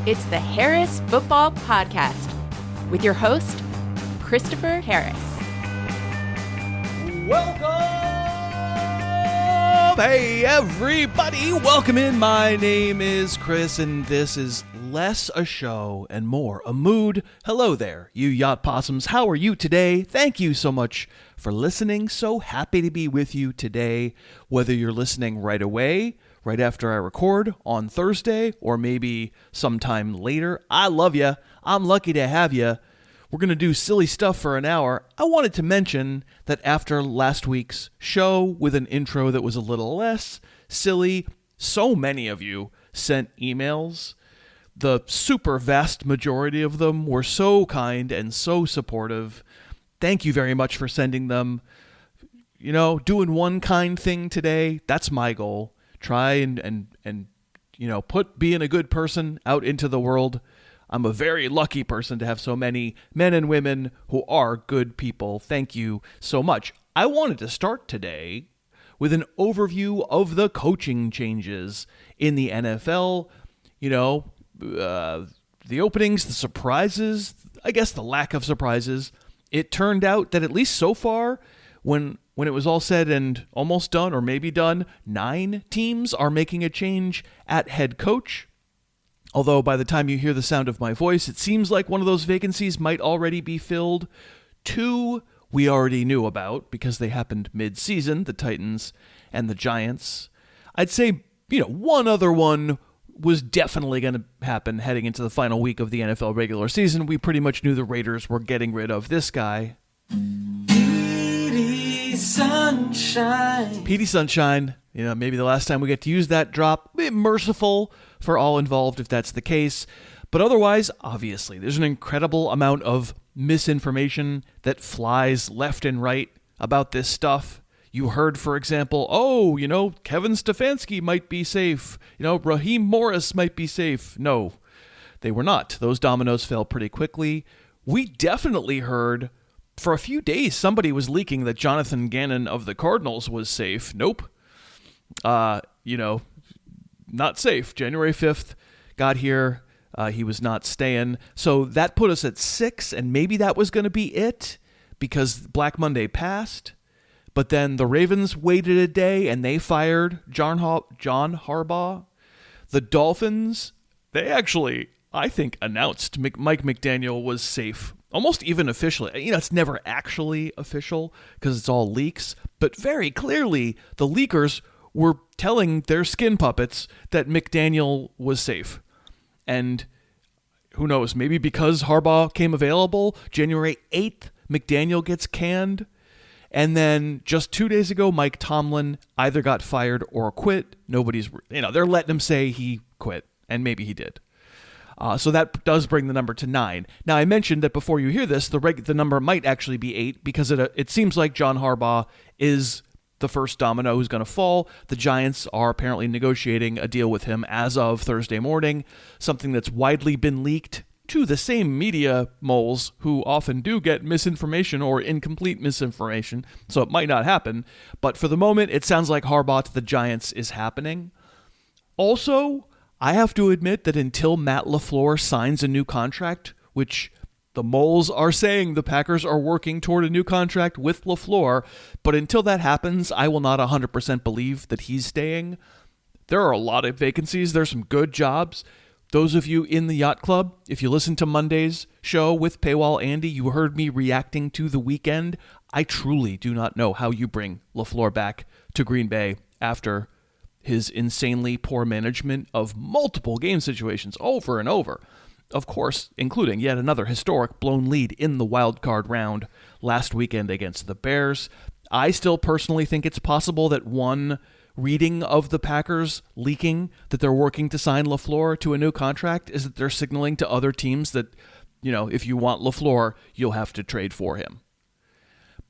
It's the Harris Football Podcast with your host, Christopher Harris. Welcome! Hey, everybody! Welcome in. My name is Chris, and this is less a show and more a mood. Hello there, you yacht possums. How are you today? Thank you so much for listening. So happy to be with you today, whether you're listening right away, right after I record on Thursday, or maybe sometime later. I love you. I'm lucky to have you. We're going to do silly stuff for an hour. I wanted to mention that after last week's show with an intro that was a little less silly, so many of you sent emails. The super vast majority of them were so kind and so supportive. Thank you very much for sending them. You know, doing one kind thing today, that's my goal. Try and put being a good person out into the world. I'm a very lucky person to have so many men and women who are good people. Thank you so much. I wanted to start today with an overview of the coaching changes in the NFL. You know, the openings, the surprises, I guess the lack of surprises. It turned out that at least so far, when it was all said and almost done, or maybe done, 9 teams are making a change at head coach. Although by the time you hear the sound of my voice, it seems like one of those vacancies might already be filled. 2 we already knew about because they happened mid-season, the Titans and the Giants. I'd say, one other one was definitely going to happen heading into the final week of the NFL regular season. We pretty much knew the Raiders were getting rid of this guy. Petey Sunshine. Maybe the last time we get to use that drop. Be merciful for all involved if that's the case. But otherwise, obviously, there's an incredible amount of misinformation that flies left and right about this stuff. You heard, for example, Kevin Stefanski might be safe. Raheem Morris might be safe. No, they were not. Those dominoes fell pretty quickly. We definitely heard for a few days somebody was leaking that Jonathan Gannon of the Cardinals was safe. Nope. Not safe. January 5th got here. He was not staying. So that put us at 6, and maybe that was going to be it because Black Monday passed. But then the Ravens waited a day, and they fired John Harbaugh. The Dolphins, they actually, I think, announced Mike McDaniel was safe. Almost even officially. It's never actually official because it's all leaks. But very clearly, the leakers were telling their skin puppets that McDaniel was safe. And who knows, maybe because Harbaugh came available, January 8th, McDaniel gets canned. And then just 2 days ago, Mike Tomlin either got fired or quit. They're letting him say he quit, and maybe he did. So that does bring the number to 9. Now, I mentioned that before you hear this, the number might actually be 8 because it seems like John Harbaugh is the first domino who's going to fall. The Giants are apparently negotiating a deal with him as of Thursday morning, something that's widely been leaked to the same media moles who often do get misinformation or incomplete misinformation, so it might not happen. But for the moment, it sounds like Harbaugh to the Giants is happening. Also, I have to admit that until Matt LaFleur signs a new contract, which the moles are saying the Packers are working toward a new contract with LaFleur, but until that happens, I will not 100% believe that he's staying. There are a lot of vacancies. There's some good jobs. Those of you in the Yacht Club, if you listened to Monday's show with Paywall Andy, you heard me reacting to the weekend. I truly do not know how you bring LaFleur back to Green Bay after his insanely poor management of multiple game situations over and over. Of course, including yet another historic blown lead in the wild card round last weekend against the Bears. I still personally think it's possible that one reading of the Packers leaking that they're working to sign LaFleur to a new contract is that they're signaling to other teams that, if you want LaFleur, you'll have to trade for him.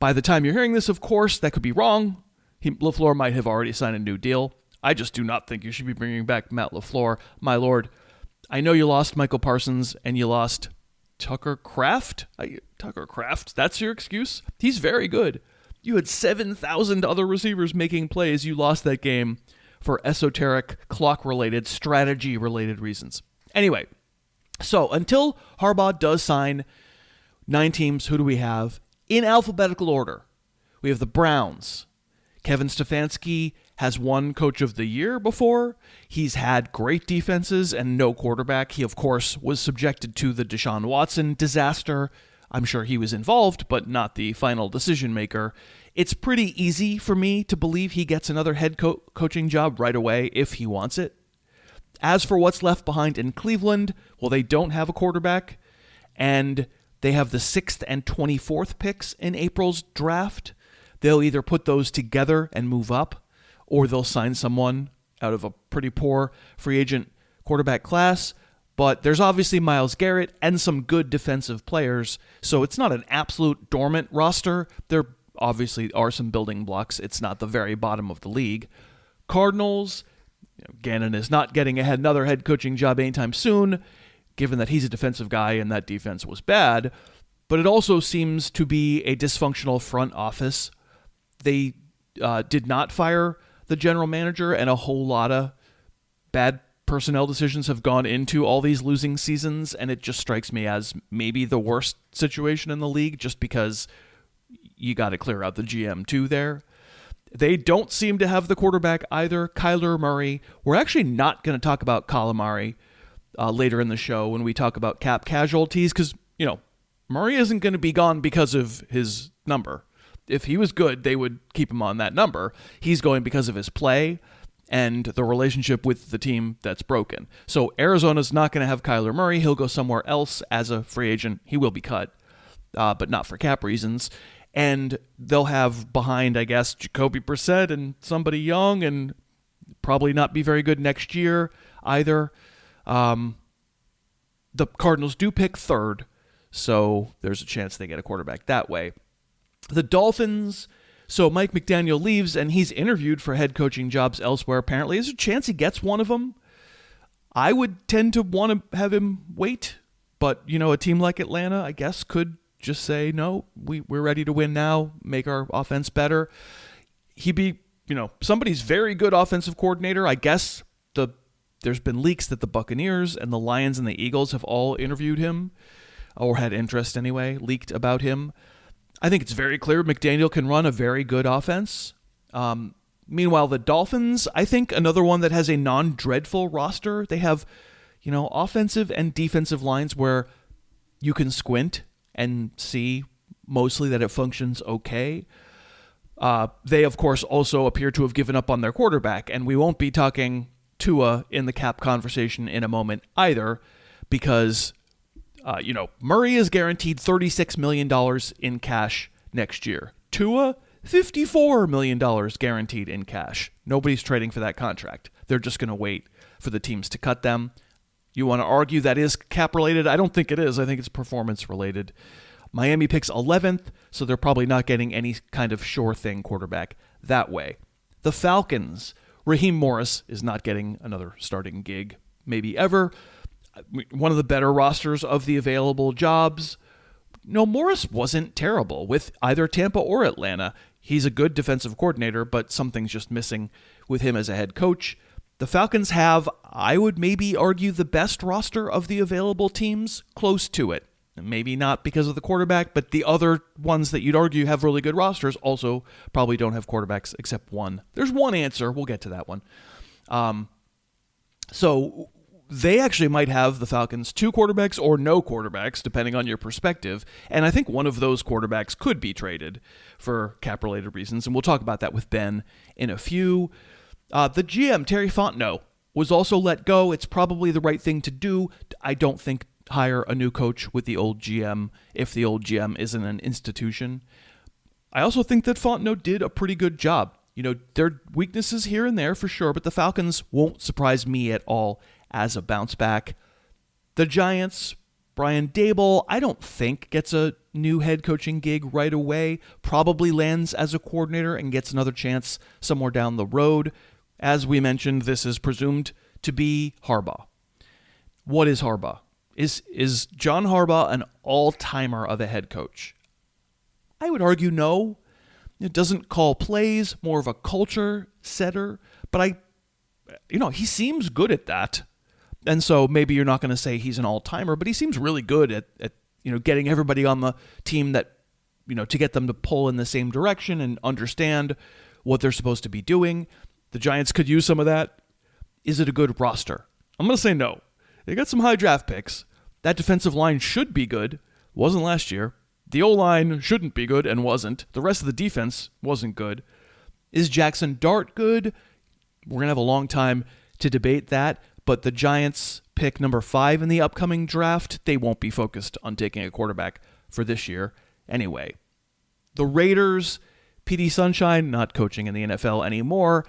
By the time you're hearing this, of course, that could be wrong. LaFleur might have already signed a new deal. I just do not think you should be bringing back Matt LaFleur. My lord, I know you lost Michael Parsons and you lost Tucker Kraft. Tucker Kraft, that's your excuse? He's very good. You had 7,000 other receivers making plays. You lost that game for esoteric, clock-related, strategy-related reasons. Anyway, So until Harbaugh does sign 9 teams, who do we have? In alphabetical order, we have the Browns. Kevin Stefanski has won Coach of the Year before. He's had great defenses and no quarterback. He, of course, was subjected to the Deshaun Watson disaster. I'm sure he was involved, but not the final decision maker. It's pretty easy for me to believe he gets another head coaching job right away if he wants it. As for what's left behind in Cleveland, well, they don't have a quarterback, and they have the 6th and 24th picks in April's draft. They'll either put those together and move up, or they'll sign someone out of a pretty poor free agent quarterback class. But there's obviously Myles Garrett and some good defensive players, so it's not an absolute dormant roster. There obviously are some building blocks. It's not the very bottom of the league. Cardinals, Gannon is not getting another head coaching job anytime soon, given that he's a defensive guy and that defense was bad. But it also seems to be a dysfunctional front office. They did not fire the general manager, and a whole lot of bad personnel decisions have gone into all these losing seasons, and it just strikes me as maybe the worst situation in the league just because you got to clear out the GM too there. They don't seem to have the quarterback either. Kyler Murray. We're actually not going to talk about Calamari later in the show when we talk about cap casualties because, Murray isn't going to be gone because of his number. If he was good, they would keep him on that number. He's going because of his play and the relationship with the team that's broken. So Arizona's not going to have Kyler Murray. He'll go somewhere else as a free agent. He will be cut, but not for cap reasons. And they'll have behind, I guess, Jacoby Brissett and somebody young and probably not be very good next year either. The Cardinals do pick 3rd, so there's a chance they get a quarterback that way. The Dolphins, so Mike McDaniel leaves, and he's interviewed for head coaching jobs elsewhere. Apparently, there's a chance he gets one of them. I would tend to want to have him wait, but, a team like Atlanta, I guess, could just say, no, we're ready to win now, make our offense better. He'd be, somebody's very good offensive coordinator. I guess there's been leaks that the Buccaneers and the Lions and the Eagles have all interviewed him, or had interest anyway, leaked about him. I think it's very clear McDaniel can run a very good offense. Meanwhile, the Dolphins, I think another one that has a non-dreadful roster. They have, offensive and defensive lines where you can squint and see mostly that it functions okay. They, of course, also appear to have given up on their quarterback, and we won't be talking Tua in the cap conversation in a moment either, because Murray is guaranteed $36 million in cash next year. Tua, $54 million guaranteed in cash. Nobody's trading for that contract. They're just going to wait for the teams to cut them. You want to argue that is cap-related? I don't think it is. I think it's performance-related. Miami picks 11th, so they're probably not getting any kind of sure-thing quarterback that way. The Falcons, Raheem Morris is not getting another starting gig, maybe ever. One of the better rosters of the available jobs. No, Morris wasn't terrible with either Tampa or Atlanta. He's a good defensive coordinator, but something's just missing with him as a head coach. The Falcons have, I would maybe argue, the best roster of the available teams, close to it. Maybe not because of the quarterback, but the other ones that you'd argue have really good rosters also probably don't have quarterbacks except one. There's one answer. We'll get to that one. So they actually might have, the Falcons, 2 quarterbacks or no quarterbacks, depending on your perspective. And I think one of those quarterbacks could be traded for cap-related reasons. And we'll talk about that with Ben in a few. The GM, Terry Fontenot, was also let go. It's probably the right thing to do. I don't think hire a new coach with the old GM if the old GM isn't an institution. I also think that Fontenot did a pretty good job. There are weaknesses here and there for sure, but the Falcons won't surprise me at all as a bounce back. The Giants, Brian Daboll, I don't think gets a new head coaching gig right away. Probably lands as a coordinator and gets another chance somewhere down the road. As we mentioned, this is presumed to be Harbaugh. What is Harbaugh? Is John Harbaugh an all-timer of a head coach? I would argue no. It doesn't call plays, more of a culture setter. But he seems good at that. And so maybe you're not going to say he's an all-timer, but he seems really good at getting everybody on the team that, to get them to pull in the same direction and understand what they're supposed to be doing. The Giants could use some of that. Is it a good roster? I'm going to say no. They got some high draft picks. That defensive line should be good. Wasn't last year. The O-line shouldn't be good and wasn't. The rest of the defense wasn't good. Is Jackson Dart good? We're going to have a long time to debate that, but the Giants pick number 5 in the upcoming draft. They won't be focused on taking a quarterback for this year anyway. The Raiders, PD Sunshine, not coaching in the NFL anymore.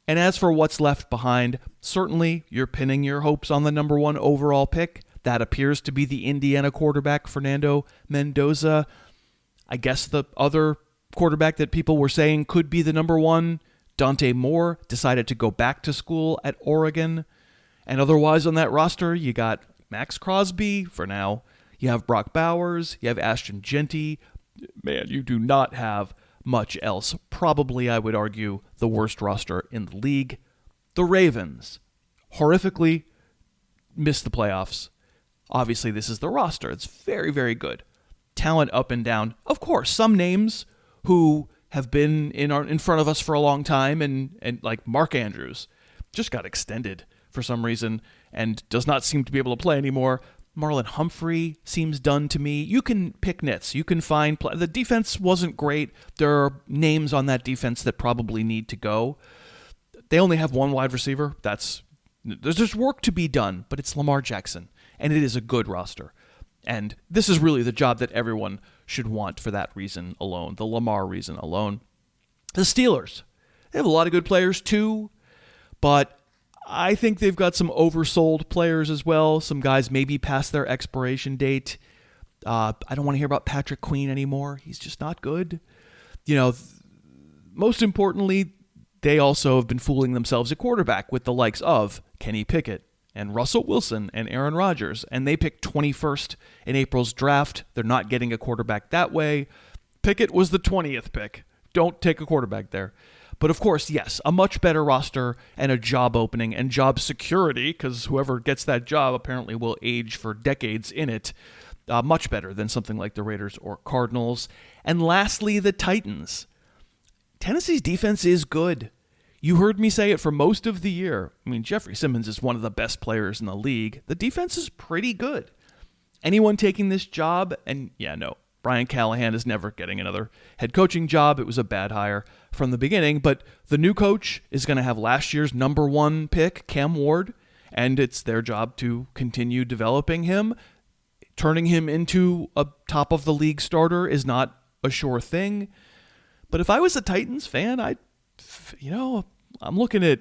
And as for what's left behind, certainly you're pinning your hopes on the number 1 overall pick. That appears to be the Indiana quarterback, Fernando Mendoza. I guess the other quarterback that people were saying could be the number 1, Dante Moore, decided to go back to school at Oregon. And otherwise on that roster, you got Max Crosby for now. You have Brock Bowers. You have Ashton Genty. Man, you do not have much else. Probably, I would argue, the worst roster in the league. The Ravens horrifically missed the playoffs. Obviously, this is the roster. It's very, very good. Talent up and down. Of course, some names who have been in front of us for a long time, and like Mark Andrews just got extended for some reason and does not seem to be able to play anymore. Marlon Humphrey seems done to me. You can pick nits. You can find the defense wasn't great. There are names on that defense that probably need to go. They only have 1 wide receiver. There's work to be done, but it's Lamar Jackson, and it is a good roster. And this is really the job that everyone should want for that reason alone, the Lamar reason alone. The Steelers, they have a lot of good players too, but I think they've got some oversold players as well. Some guys maybe past their expiration date. I don't want to hear about Patrick Queen anymore. He's just not good. Most importantly, they also have been fooling themselves at quarterback with the likes of Kenny Pickett and Russell Wilson and Aaron Rodgers, and they picked 21st in April's draft. They're not getting a quarterback that way. Pickett was the 20th pick. Don't take a quarterback there. But of course, yes, a much better roster and a job opening and job security, because whoever gets that job apparently will age for decades in it, much better than something like the Raiders or Cardinals. And lastly, the Titans. Tennessee's defense is good. You heard me say it for most of the year. I mean, Jeffrey Simmons is one of the best players in the league. The defense is pretty good. Anyone taking this job, and Brian Callahan is never getting another head coaching job. It was a bad hire from the beginning, but the new coach is going to have last year's number 1 pick, Cam Ward, and it's their job to continue developing him. Turning him into a top of the league starter is not a sure thing. But if I was a Titans fan, I'm looking at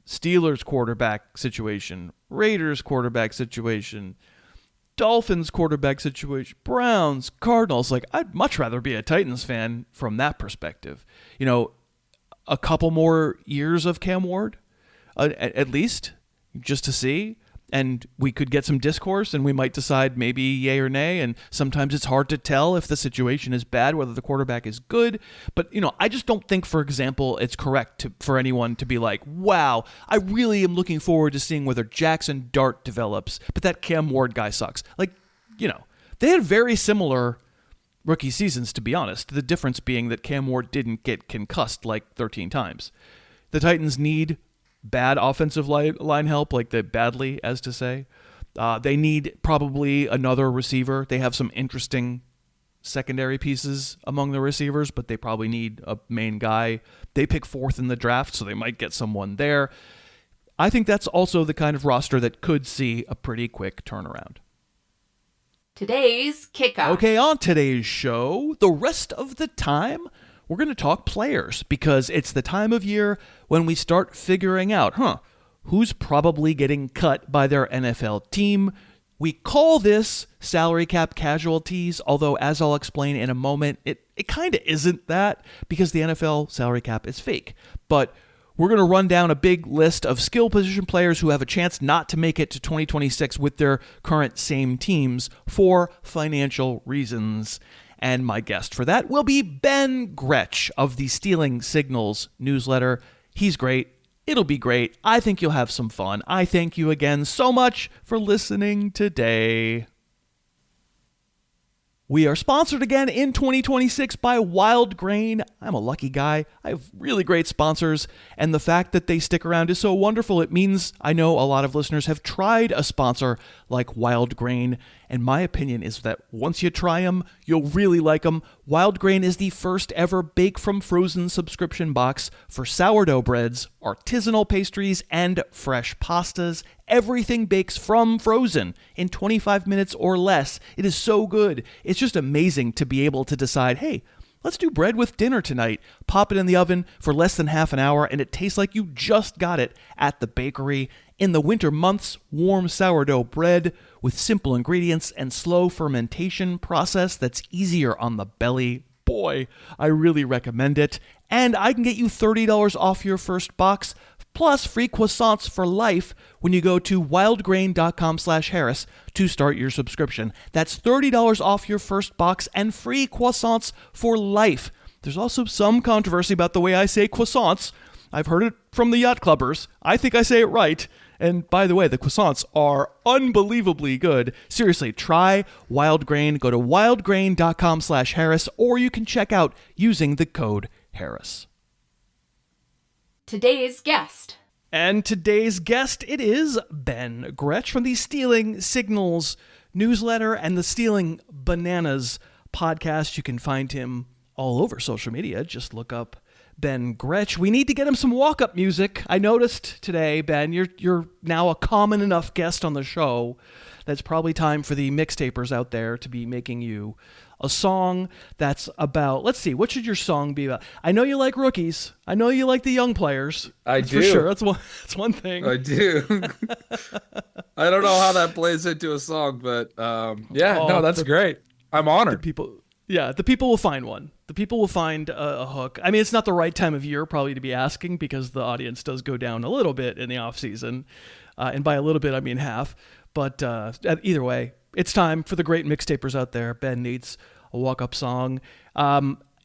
Steelers quarterback situation, Raiders quarterback situation, Dolphins quarterback situation, Browns, Cardinals. I'd much rather be a Titans fan from that perspective. A couple more years of Cam Ward, at least, just to see. And we could get some discourse, and we might decide maybe yay or nay. And sometimes it's hard to tell if the situation is bad, whether the quarterback is good. But, I just don't think, for example, it's correct for anyone to be like, wow, I really am looking forward to seeing whether Jackson Dart develops, but that Cam Ward guy sucks. They had very similar rookie seasons, to be honest. The difference being that Cam Ward didn't get concussed 13 times. The Titans need bad offensive line help, badly, as to say. They need probably another receiver. They have some interesting secondary pieces among the receivers, but they probably need a main guy. They pick 4th in the draft, so they might get someone there. I think that's also the kind of roster that could see a pretty quick turnaround. Today's kickoff. Okay, on today's show, the rest of the time, we're going to talk players, because it's the time of year when we start figuring out, who's probably getting cut by their NFL team. We call this salary cap casualties, although as I'll explain in a moment, it kind of isn't that, because the NFL salary cap is fake. But we're going to run down a big list of skill position players who have a chance not to make it to 2026 with their current same teams for financial reasons. And my guest for that will be Ben Gretch of the Stealing Signals newsletter. He's great. It'll be great. I think you'll have some fun. I thank you again so much for listening today. We are sponsored again in 2026 by Wild Grain. I'm a lucky guy. I have really great sponsors, and the fact that they stick around is so wonderful. It means I know a lot of listeners have tried a sponsor like Wild Grain, and my opinion is that once you try them, you'll really like them. Wild Grain is the first ever Bake from Frozen subscription box for sourdough breads, artisanal pastries, and fresh pastas. Everything bakes from frozen in 25 minutes or less. It is so good. It's just amazing to be able to decide, hey, let's do bread with dinner tonight. Pop it in the oven for less than half an hour, and it tastes like you just got it at the bakery. In the winter months, warm sourdough bread with simple ingredients and slow fermentation process that's easier on the belly. Boy, I really recommend it. And I can get you $30 off your first box, plus free croissants for life when you go to wildgrain.com/Harris to start your subscription. That's $30 off your first box and free croissants for life. There's also some controversy about the way I say croissants. I've heard it from the yacht clubbers. I think I say it right. And by the way, the croissants are unbelievably good. Seriously, try Wild Grain. Go to wildgrain.com/Harris, or you can check out using the code Harris. Today's guest. And today's guest, it is Ben Gretch from the Stealing Signals newsletter and the Stealing Bananas podcast. You can find him all over social media. Just look up Ben Gretch. We need to get him some walk-up music. I noticed today, Ben, you're now a common enough guest on the show that's probably time for the mixtapers out there to be making you a song that's about, let's see, what should your song be about? I know you like rookies. I know you like the young players. I do. For sure. That's one thing. I do. I don't know how that plays into a song, but that's great. I'm honored. The people will find one. The people will find a hook. I mean, it's not the right time of year probably to be asking because the audience does go down a little bit in the offseason. And by a little bit, I mean half. But either way, it's time for the great mixtapers out there. Ben needs a walk-up song.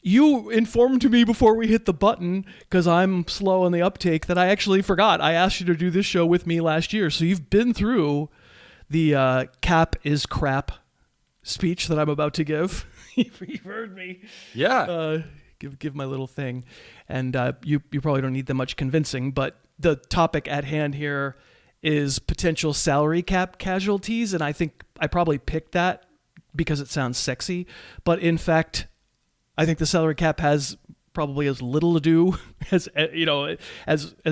You informed me before we hit the button, because I'm slow on the uptake, that I actually forgot. I asked you to do this show with me last year. So you've been through the cap is crap speech that I'm about to give. You've heard me. Yeah. Give my little thing. And you probably don't need that much convincing, but the topic at hand here is potential salary cap casualties, and I think I probably picked that because it sounds sexy, but in fact, I think the salary cap has probably as little to do as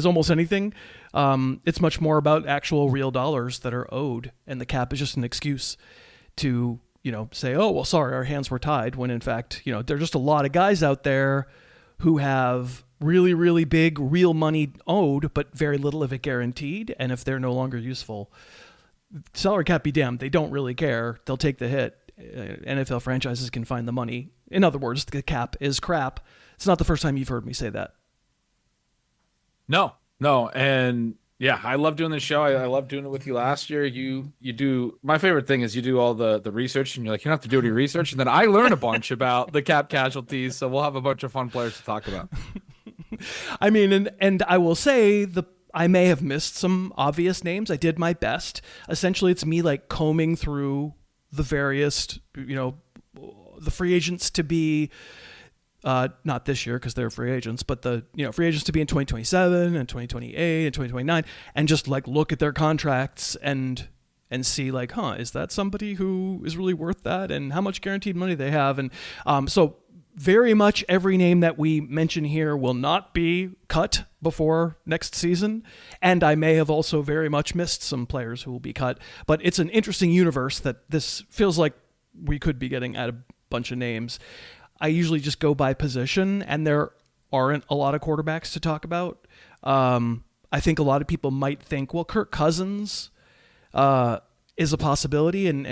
almost anything. It's much more about actual real dollars that are owed, and the cap is just an excuse to say, oh well, sorry, our hands were tied, when in fact there are just a lot of guys out there who have really, really big real money owed, but very little of it guaranteed. And if they're no longer useful, salary cap be damned, they don't really care. They'll take the hit. NFL franchises can find the money. In other words, the cap is crap. It's not the first time you've heard me say that. No. And yeah, I love doing this show. I love doing it with you last year. You do, my favorite thing is you do all the research, and you're like, you don't have to do any research. And then I learn a bunch about the cap casualties. So we'll have a bunch of fun players to talk about. I mean, and I will say I may have missed some obvious names. I did my best. Essentially, it's me like combing through the various, the free agents to be, not this year because they're free agents, but the free agents to be in 2027 and 2028 and 2029, and just like look at their contracts and see like, is that somebody who is really worth that, and how much guaranteed money they have, and so. Very much every name that we mention here will not be cut before next season, and I may have also very much missed some players who will be cut, but it's an interesting universe that this feels like we could be getting at a bunch of names. I usually just go by position, and there aren't a lot of quarterbacks to talk about. I think a lot of people might think, well, Kirk Cousins is a possibility, and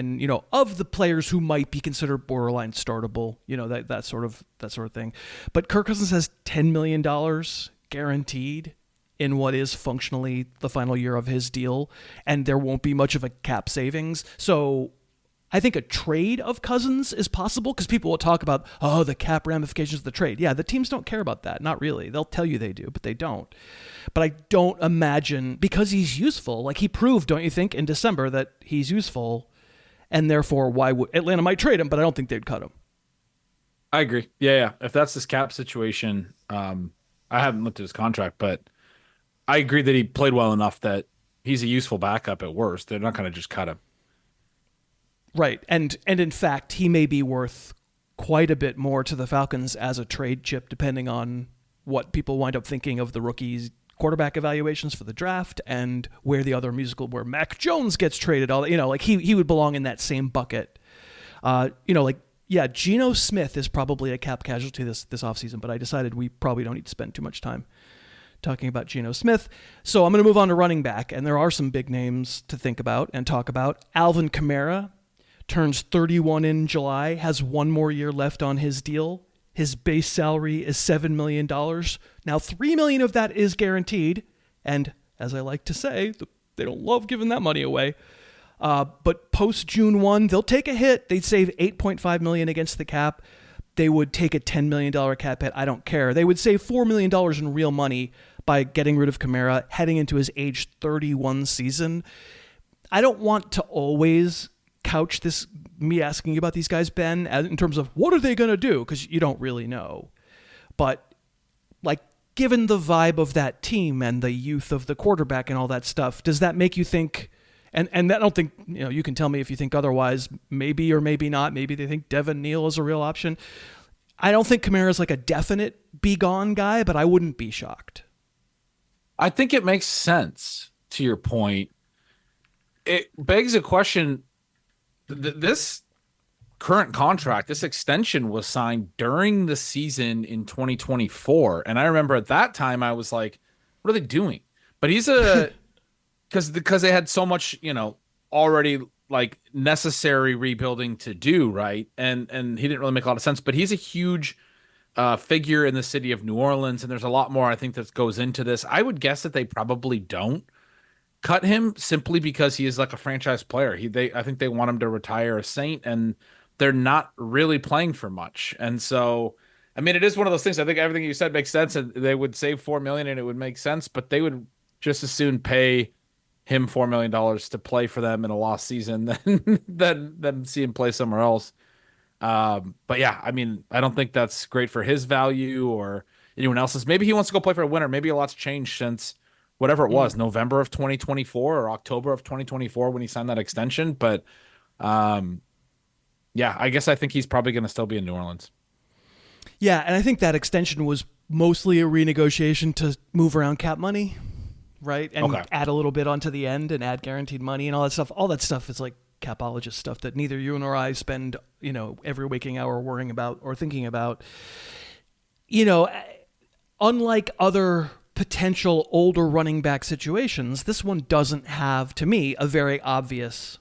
of the players who might be considered borderline startable, that sort of thing. But Kirk Cousins has $10 million guaranteed in what is functionally the final year of his deal, and there won't be much of a cap savings. So I think a trade of Cousins is possible because people will talk about, the cap ramifications of the trade. Yeah, the teams don't care about that. Not really. They'll tell you they do, but they don't. But I don't imagine, because he's useful, like he proved, don't you think, in December that he's useful, and therefore why would Atlanta might trade him, but I don't think they'd cut him. I agree. Yeah. If that's this cap situation, I haven't looked at his contract, but I agree that he played well enough that he's a useful backup at worst. They're not going to just cut him. Right. And in fact, he may be worth quite a bit more to the Falcons as a trade chip, depending on what people wind up thinking of the rookies' quarterback evaluations for the draft and where Mac Jones gets traded. He would belong in that same bucket. Geno Smith is probably a cap casualty this offseason, but I decided we probably don't need to spend too much time talking about Geno Smith. So I'm going to move on to running back, and there are some big names to think about and talk about. Alvin Kamara turns 31 in July, has one more year left on his deal. His base salary is $7 million. Now, $3 million of that is guaranteed, and as I like to say, they don't love giving that money away. But post June 1, they'll take a hit. They'd save $8.5 million against the cap. They would take a $10 million cap hit. I don't care. They would save $4 million in real money by getting rid of Kamara heading into his age 31 season. I don't want to always couch me asking you about these guys, Ben, in terms of what are they going to do? Because you don't really know. But given the vibe of that team and the youth of the quarterback and all that stuff, does that make you think, and I don't think, you can tell me if you think otherwise, maybe or maybe not, maybe they think Devin Neal is a real option. I don't think Kamara's a definite be gone guy, but I wouldn't be shocked. I think it makes sense to your point. It begs a question. This current contract, this extension was signed during the season in 2024. And I remember at that time I was like, what are they doing? But he's because they had so much, already necessary rebuilding to do, right? And he didn't really make a lot of sense, but he's a huge figure in the city of New Orleans, and there's a lot more I think that goes into this. I would guess that they probably don't cut him simply because he is a franchise player. I think they want him to retire a Saint, and they're not really playing for much. And so, I mean, it is one of those things. I think everything you said makes sense, and they would save $4 million and it would make sense, but they would just as soon pay him $4 million to play for them in a lost season than see him play somewhere else. But yeah, I mean, I don't think that's great for his value or anyone else's. Maybe he wants to go play for a winner. Maybe a lot's changed since whatever it was, November of 2024 or October of 2024 when he signed that extension. But yeah, I guess I think he's probably going to still be in New Orleans. Yeah, and I think that extension was mostly a renegotiation to move around cap money, right? And add a little bit onto the end and add guaranteed money and all that stuff. All that stuff is capologist stuff that neither you nor I spend, every waking hour worrying about or thinking about. Unlike other potential older running back situations, this one doesn't have, to me, a very obvious,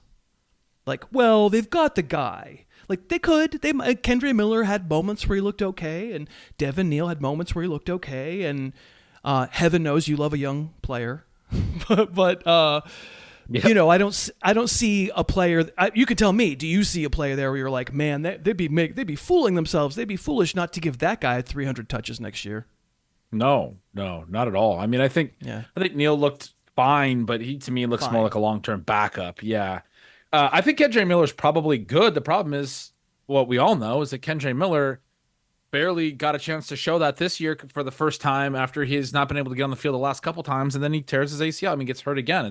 they've got the guy. They could. Kendre Miller had moments where he looked okay, and Devin Neal had moments where he looked okay, and heaven knows you love a young player. but yep. I don't see a player. You can tell me. Do you see a player there where you're like, man, they'd be fooling themselves. They'd be foolish not to give that guy 300 touches next year. No, not at all. I mean, I think Neal looked fine, but he to me looks more like a long-term backup. Yeah. I think Kendre Miller's probably good. The problem is what we all know is that Kendre Miller barely got a chance to show that this year for the first time after he's not been able to get on the field the last couple times, and then he tears his ACL. I mean, gets hurt again.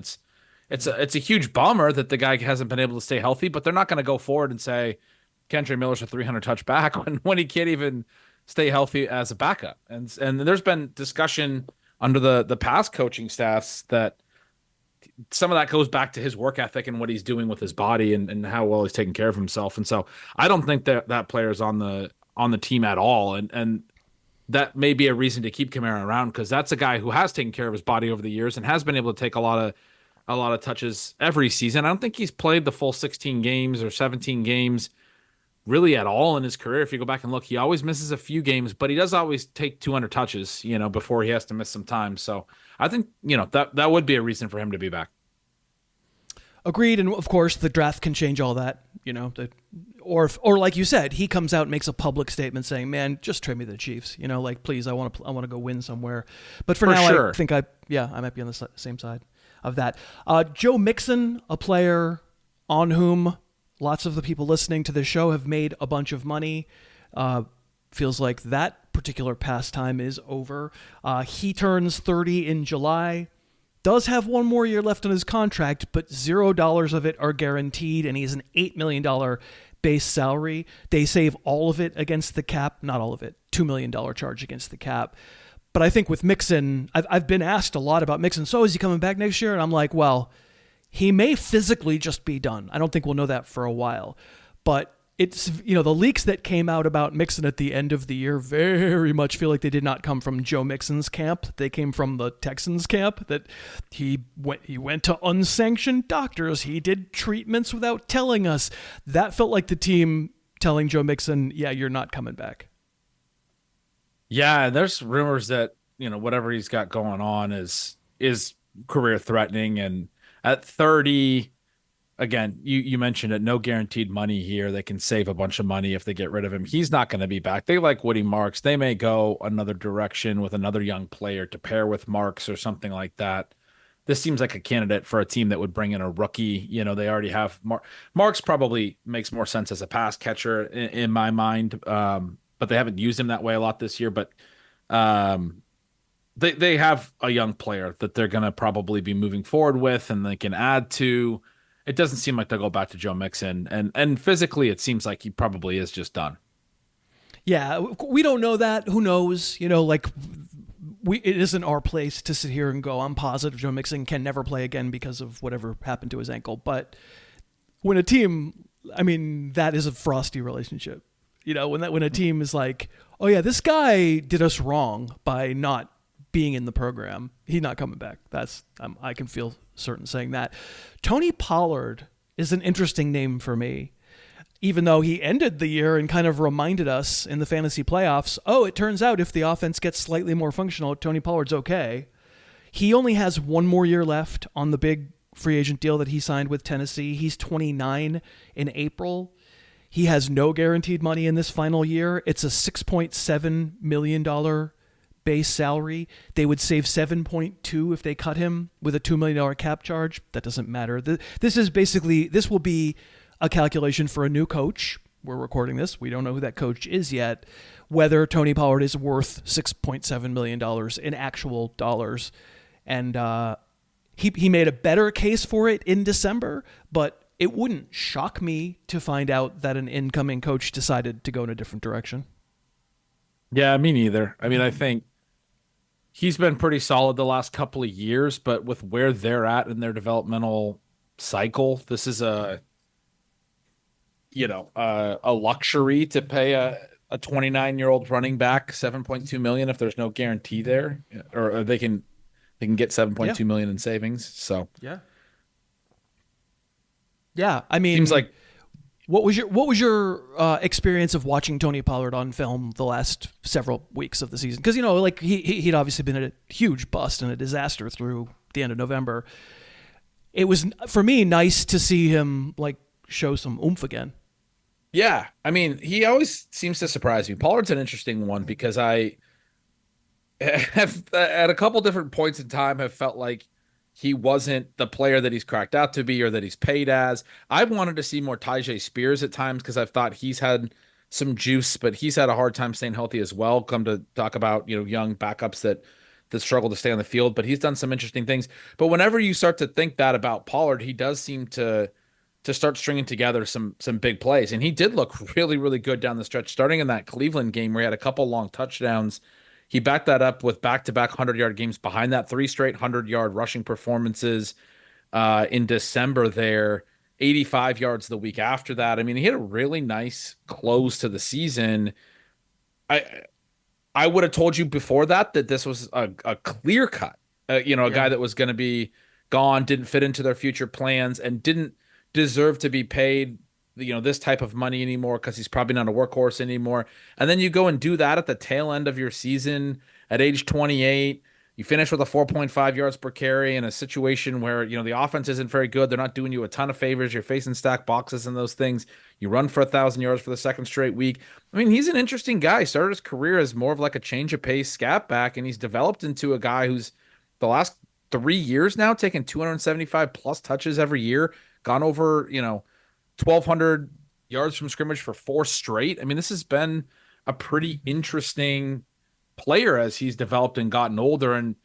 It's a huge bummer that the guy hasn't been able to stay healthy, but they're not going to go forward and say Kendre Miller's a 300 touch back when he can't even stay healthy as a backup. And there's been discussion under the past coaching staffs that some of that goes back to his work ethic and what he's doing with his body and how well he's taking care of himself. And so I don't think that player is on the team at all. And that may be a reason to keep Kamara around, because that's a guy who has taken care of his body over the years and has been able to take a lot of touches every season. I don't think he's played the full 16 games or 17 games really at all in his career. If you go back and look, he always misses a few games, but he does always take 200 touches, before he has to miss some time. So I think, that would be a reason for him to be back. Agreed, and of course the draft can change all that, or like you said, he comes out and makes a public statement saying, "Man, just trade me to the Chiefs," like, please, I want to go win somewhere. But for now, sure. I think I might be on the same side of that. Joe Mixon, a player on whom lots of the people listening to this show have made a bunch of money, feels like that particular pastime is over. He turns 30 in July. Does have one more year left on his contract, but $0 of it are guaranteed, and he's an $8 million base salary. They save all of it against the cap. Not all of it. $2 million charge against the cap. But I think with Mixon, I've been asked a lot about Mixon. So is he coming back next year? And I'm like, well, he may physically just be done. I don't think we'll know that for a while. But it's, the leaks that came out about Mixon at the end of the year very much feel like they did not come from Joe Mixon's camp. They came from the Texans camp, that he went to unsanctioned doctors. He did treatments without telling us. That felt like the team telling Joe Mixon, yeah, you're not coming back. Yeah, there's rumors that, whatever he's got going on is career threatening. And at 30, again, you mentioned it, no guaranteed money here. They can save a bunch of money if they get rid of him. He's not going to be back. They like Woody Marks. They may go another direction with another young player to pair with Marks or something like that. This seems like a candidate for a team that would bring in a rookie. They already have Marks. Probably makes more sense as a pass catcher in my mind, but they haven't used him that way a lot this year. But they have a young player that they're going to probably be moving forward with, and they can add to. It doesn't seem like they'll go back to Joe Mixon, and physically it seems like he probably is just done. Yeah, we don't know that. Who knows? It isn't our place to sit here and go, I'm positive Joe Mixon can never play again because of whatever happened to his ankle. But when a team, that is a frosty relationship. When a team is like, oh yeah, this guy did us wrong by not being in the program, he's not coming back. I can feel certain saying that. Tony Pollard is an interesting name for me, even though he ended the year and kind of reminded us in the fantasy playoffs, it turns out if the offense gets slightly more functional, Tony Pollard's okay. He only has one more year left on the big free agent deal that he signed with Tennessee. He's 29 in April. He has no guaranteed money in this final year. It's a $6.7 million base salary. They would save 7.2 if they cut him with a $2 million cap charge. That doesn't matter. This will be a calculation for a new coach. We're recording this. We don't know who that coach is yet, whether Tony Pollard is worth $6.7 million in actual dollars. And he made a better case for it in December, but it wouldn't shock me to find out that an incoming coach decided to go in a different direction. Yeah, me neither. I think he's been pretty solid the last couple of years, but with where they're at in their developmental cycle, this is a luxury to pay a 29-year-old running back $7.2 million if there's no guarantee there, or they can get $7.2 million in savings. So yeah. Seems like. What was your experience of watching Tony Pollard on film the last several weeks of the season? Because he'd obviously been a huge bust and a disaster through the end of November. It was, for me, nice to see him show some oomph again. Yeah, he always seems to surprise me. Pollard's an interesting one because I have at a couple different points in time have felt like he wasn't the player that he's cracked out to be or that he's paid as. I've wanted to see more Tyjae Spears at times because I've thought he's had some juice, but he's had a hard time staying healthy as well. Come to talk about, young backups that struggle to stay on the field, but he's done some interesting things. But whenever you start to think that about Pollard, he does seem to start stringing together some big plays. And he did look really, really good down the stretch, starting in that Cleveland game where he had a couple long touchdowns. He backed that up with back-to-back 100-yard games behind that, 3 straight 100-yard rushing performances in December there, 85 yards the week after that. He had a really nice close to the season. I would have told you before that this was a clear cut, a guy that was going to be gone, didn't fit into their future plans, and didn't deserve to be paid this type of money anymore because he's probably not a workhorse anymore. And then you go and do that at the tail end of your season at age 28. You finish with a 4.5 yards per carry in a situation where, the offense isn't very good. They're not doing you a ton of favors. You're facing stacked boxes and those things. You run for 1,000 yards for the second straight week. I mean, he's an interesting guy. He started his career as more of like a change of pace scat back, and he's developed into a guy who's the last 3 years now taking 275 plus touches every year, gone over, 1,200 yards from scrimmage for 4 straight. I mean, this has been a pretty interesting player as he's developed and gotten older. And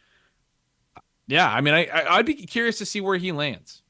yeah, I mean, I'd be curious to see where he lands.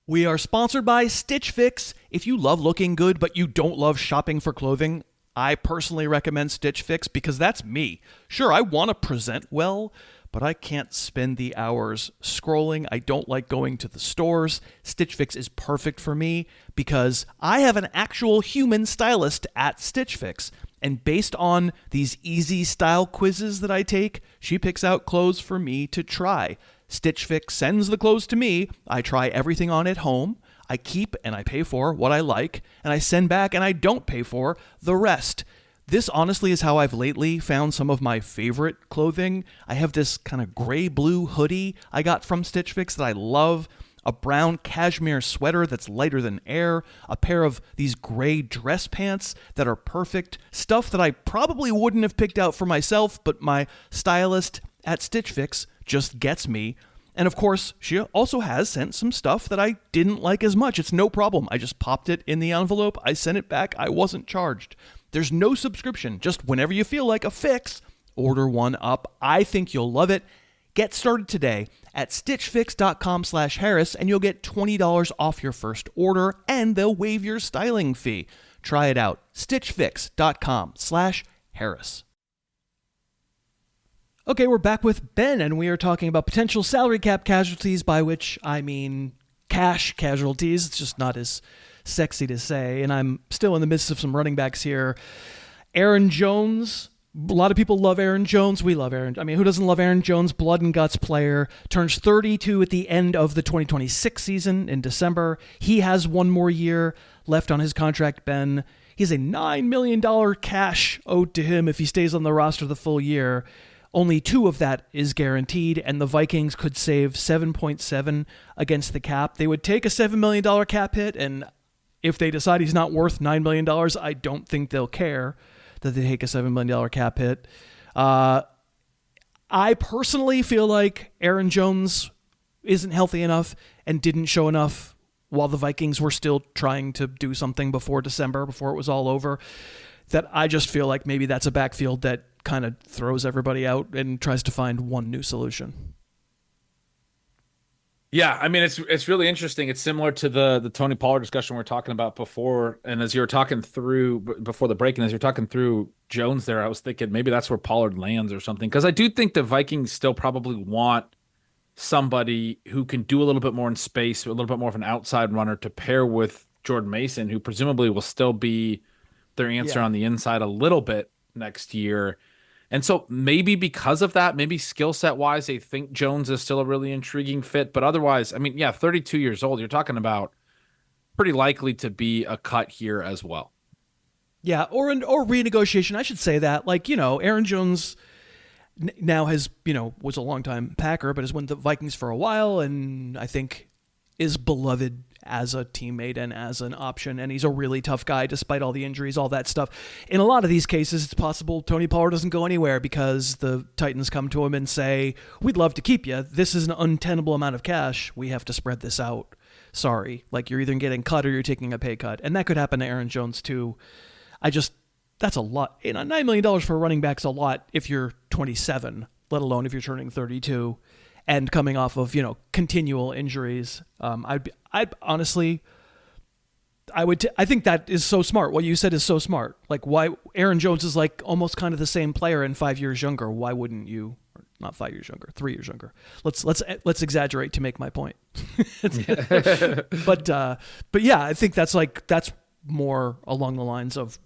We are sponsored by Stitch Fix. If you love looking good, but you don't love shopping for clothing, I personally recommend Stitch Fix because that's me. Sure, I want to present well, but I can't spend the hours scrolling. I don't like going to the stores. Stitch Fix is perfect for me because I have an actual human stylist at Stitch Fix. And based on these easy style quizzes that I take, she picks out clothes for me to try. Stitch Fix sends the clothes to me. I try everything on at home. I keep and I pay for what I like, and I send back and I don't pay for the rest. This honestly is how I've lately found some of my favorite clothing. I have this kind of gray-blue hoodie I got from Stitch Fix that I love, a brown cashmere sweater that's lighter than air, a pair of these gray dress pants that are perfect, stuff that I probably wouldn't have picked out for myself, but my stylist at Stitch Fix just gets me. And of course, she also has sent some stuff that I didn't like as much. It's no problem. I just popped it in the envelope. I sent it back. I wasn't charged. There's no subscription. Just whenever you feel like a fix, order one up. I think you'll love it. Get started today at stitchfix.com/Harris and you'll get $20 off your first order and they'll waive your styling fee. Try it out. stitchfix.com/Harris. Okay, we're back with Ben, and we are talking about potential salary cap casualties, by which I mean cash casualties. It's just not as sexy to say, and I'm still in the midst of some running backs here. Aaron Jones. A lot of people love Aaron Jones. We love Aaron. I mean, who doesn't love Aaron Jones? Blood and guts player. Turns 32 at the end of the 2026 season in December. He has one more year left on his contract, Ben. He has a $9 million cash owed to him if he stays on the roster the full year. Only 2 of that is guaranteed, and the Vikings could save 7.7 against the cap. They would take a $7 million cap hit, and if they decide he's not worth $9 million, I don't think they'll care that they take a $7 million cap hit. I personally feel like Aaron Jones isn't healthy enough and didn't show enough while the Vikings were still trying to do something before December, before it was all over, that I just feel like maybe that's a backfield that kind of throws everybody out and tries to find one new solution. Yeah, I mean, it's really interesting. It's similar to the Tony Pollard discussion we were talking about before. And as you were talking through before the break, and as you're talking through Jones there, I was thinking maybe that's where Pollard lands or something. Because I do think the Vikings still probably want somebody who can do a little bit more in space, a little bit more of an outside runner to pair with Jordan Mason, who presumably will still be their answer on the inside a little bit next year. And so maybe because of that, maybe skill set wise, they think Jones is still a really intriguing fit. But otherwise, I mean, 32 years old, you're talking about pretty likely to be a cut here as well. Yeah, or renegotiation. I should say that. Like, Aaron Jones now has, was a longtime Packer, but has went the Vikings for a while, and I think is beloved as a teammate and as an option, and he's a really tough guy despite all the injuries, all that stuff. In a lot of these cases, it's possible Tony Pollard doesn't go anywhere because the Titans come to him and say, we'd love to keep you. This is an untenable amount of cash. We have to spread this out. Sorry. Like, you're either getting cut or you're taking a pay cut. And that could happen to Aaron Jones too. That's a lot. $9 million for a running back's a lot if you're 27, let alone if you're turning 32. And coming off of, continual injuries, I think that is so smart. What you said is so smart. Like, why Aaron Jones is like almost kind of the same player and 5 years younger. Why wouldn't you? Not 5 years younger, 3 years younger. Let's exaggerate to make my point. But yeah, I think that's more along the lines of,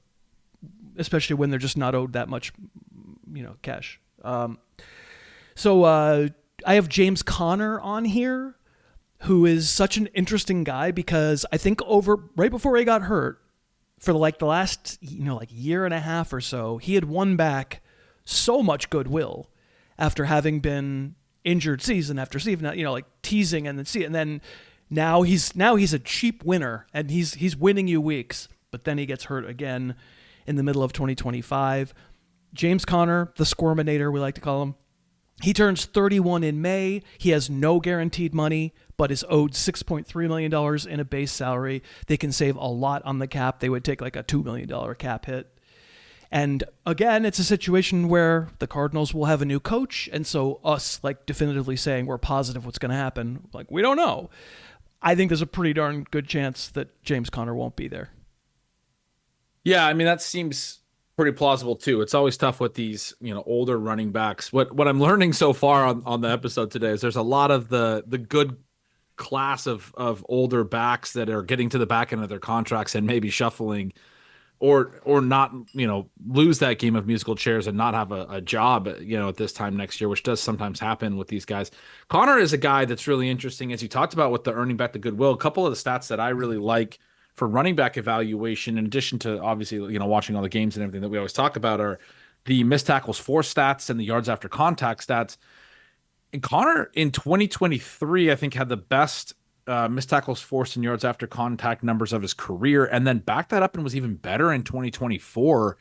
especially when they're just not owed that much, cash. So I have James Conner on here, who is such an interesting guy because I think right before he got hurt, for the last year and a half or so, he had won back so much goodwill after having been injured season after season, like teasing and then now he's a cheap winner and he's winning you weeks, but then he gets hurt again in the middle of 2025. James Conner, the Squirminator, we like to call him. He turns 31 in May. He has no guaranteed money, but is owed $6.3 million in a base salary. They can save a lot on the cap. They would take like a $2 million cap hit. And again, it's a situation where the Cardinals will have a new coach. And so us like definitively saying we're positive what's going to happen, like we don't know. I think there's a pretty darn good chance that James Conner won't be there. Yeah, I mean, that seems pretty plausible too. It's always tough with these, older running backs. What I'm learning so far on the episode today is there's a lot of the good class of older backs that are getting to the back end of their contracts and maybe shuffling or not, lose that game of musical chairs and not have a job, at this time next year, which does sometimes happen with these guys. Conner is a guy that's really interesting, as you talked about with the earning back the goodwill. A couple of the stats that I really like for running back evaluation, in addition to obviously, watching all the games and everything that we always talk about, are the missed tackles for stats and the yards after contact stats. And Conner in 2023, I think, had the best missed tackles forced and yards after contact numbers of his career, and then backed that up and was even better in 2024.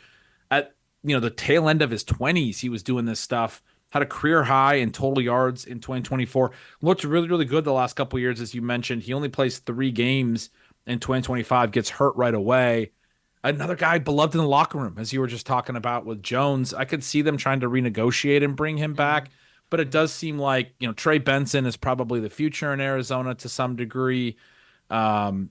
At the tail end of his 20s, he was doing this stuff. Had a career high in total yards in 2024. Looked really, really good the last couple of years, as you mentioned. He only plays 3 games in 2025, gets hurt right away. Another guy beloved in the locker room, as you were just talking about with Jones. I could see them trying to renegotiate and bring him back. But it does seem like, Trey Benson is probably the future in Arizona to some degree. And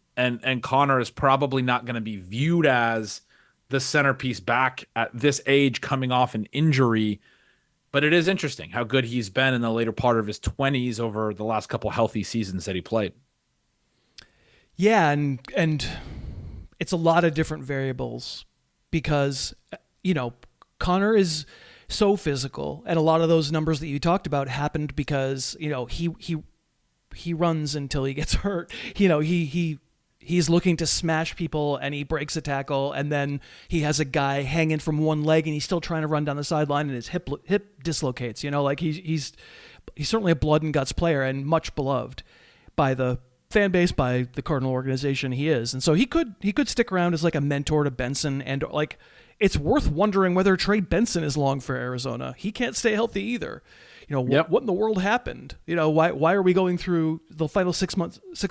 Conner is probably not going to be viewed as the centerpiece back at this age coming off an injury. But it is interesting how good he's been in the later part of his 20s over the last couple healthy seasons that he played. Yeah, and it's a lot of different variables because, Conner is so physical, and a lot of those numbers that you talked about happened because he runs until he gets hurt. He's looking to smash people and he breaks a tackle, and then he has a guy hanging from one leg and he's still trying to run down the sideline and his hip dislocates. He's certainly a blood and guts player and much beloved by the fan base, by the Cardinal organization he is. And so he could stick around as like a mentor to Benson, and like it's worth wondering whether Trey Benson is long for Arizona. He can't stay healthy either. What in the world happened? Why are we going through the final 6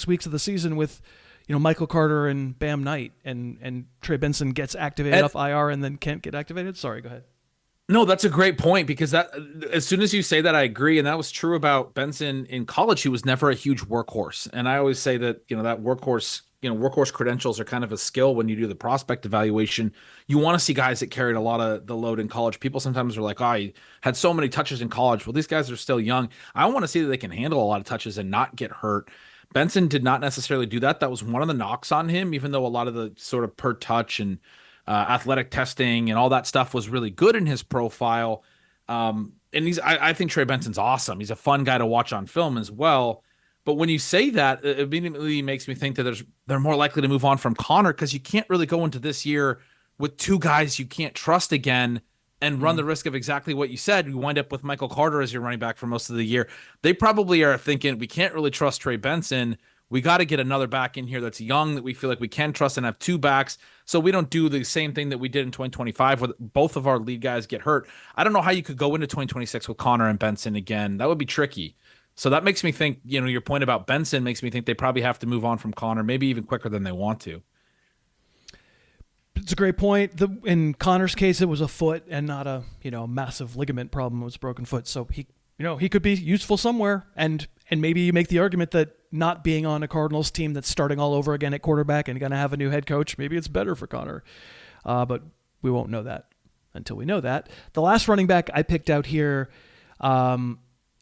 weeks of the season with, Michael Carter and Bam Knight, and Trey Benson gets activated off IR and then can't get activated? Sorry, go ahead. No, that's a great point, because that, as soon as you say that, I agree. And that was true about Benson in college. He was never a huge workhorse. And I always say that, that workhorse credentials are kind of a skill when you do the prospect evaluation. You want to see guys that carried a lot of the load in college. People sometimes are like, oh, he had so many touches in college. Well, these guys are still young. I want to see that they can handle a lot of touches and not get hurt. Benson did not necessarily do that. That was one of the knocks on him, even though a lot of the sort of per touch and athletic testing and all that stuff was really good in his profile. And I think Trey Benson's awesome. He's a fun guy to watch on film as well. But when you say that, it immediately makes me think that they're more likely to move on from Conner, because you can't really go into this year with 2 guys you can't trust again and run the risk of exactly what you said. You wind up with Michael Carter as your running back for most of the year. They probably are thinking, we can't really trust Trey Benson. We got to get another back in here that's young, that we feel like we can trust, and have 2 backs, so we don't do the same thing that we did in 2025 where both of our lead guys get hurt. I don't know how you could go into 2026 with Conner and Benson again. That would be tricky. So that makes me think, your point about Benson makes me think they probably have to move on from Conner, maybe even quicker than they want to. It's a great point. In Conner's case, it was a foot and not a massive ligament problem. It was a broken foot, so he could be useful somewhere. And maybe you make the argument that not being on a Cardinals team that's starting all over again at quarterback and going to have a new head coach, maybe it's better for Conner. But we won't know that until we know that. The last running back I picked out here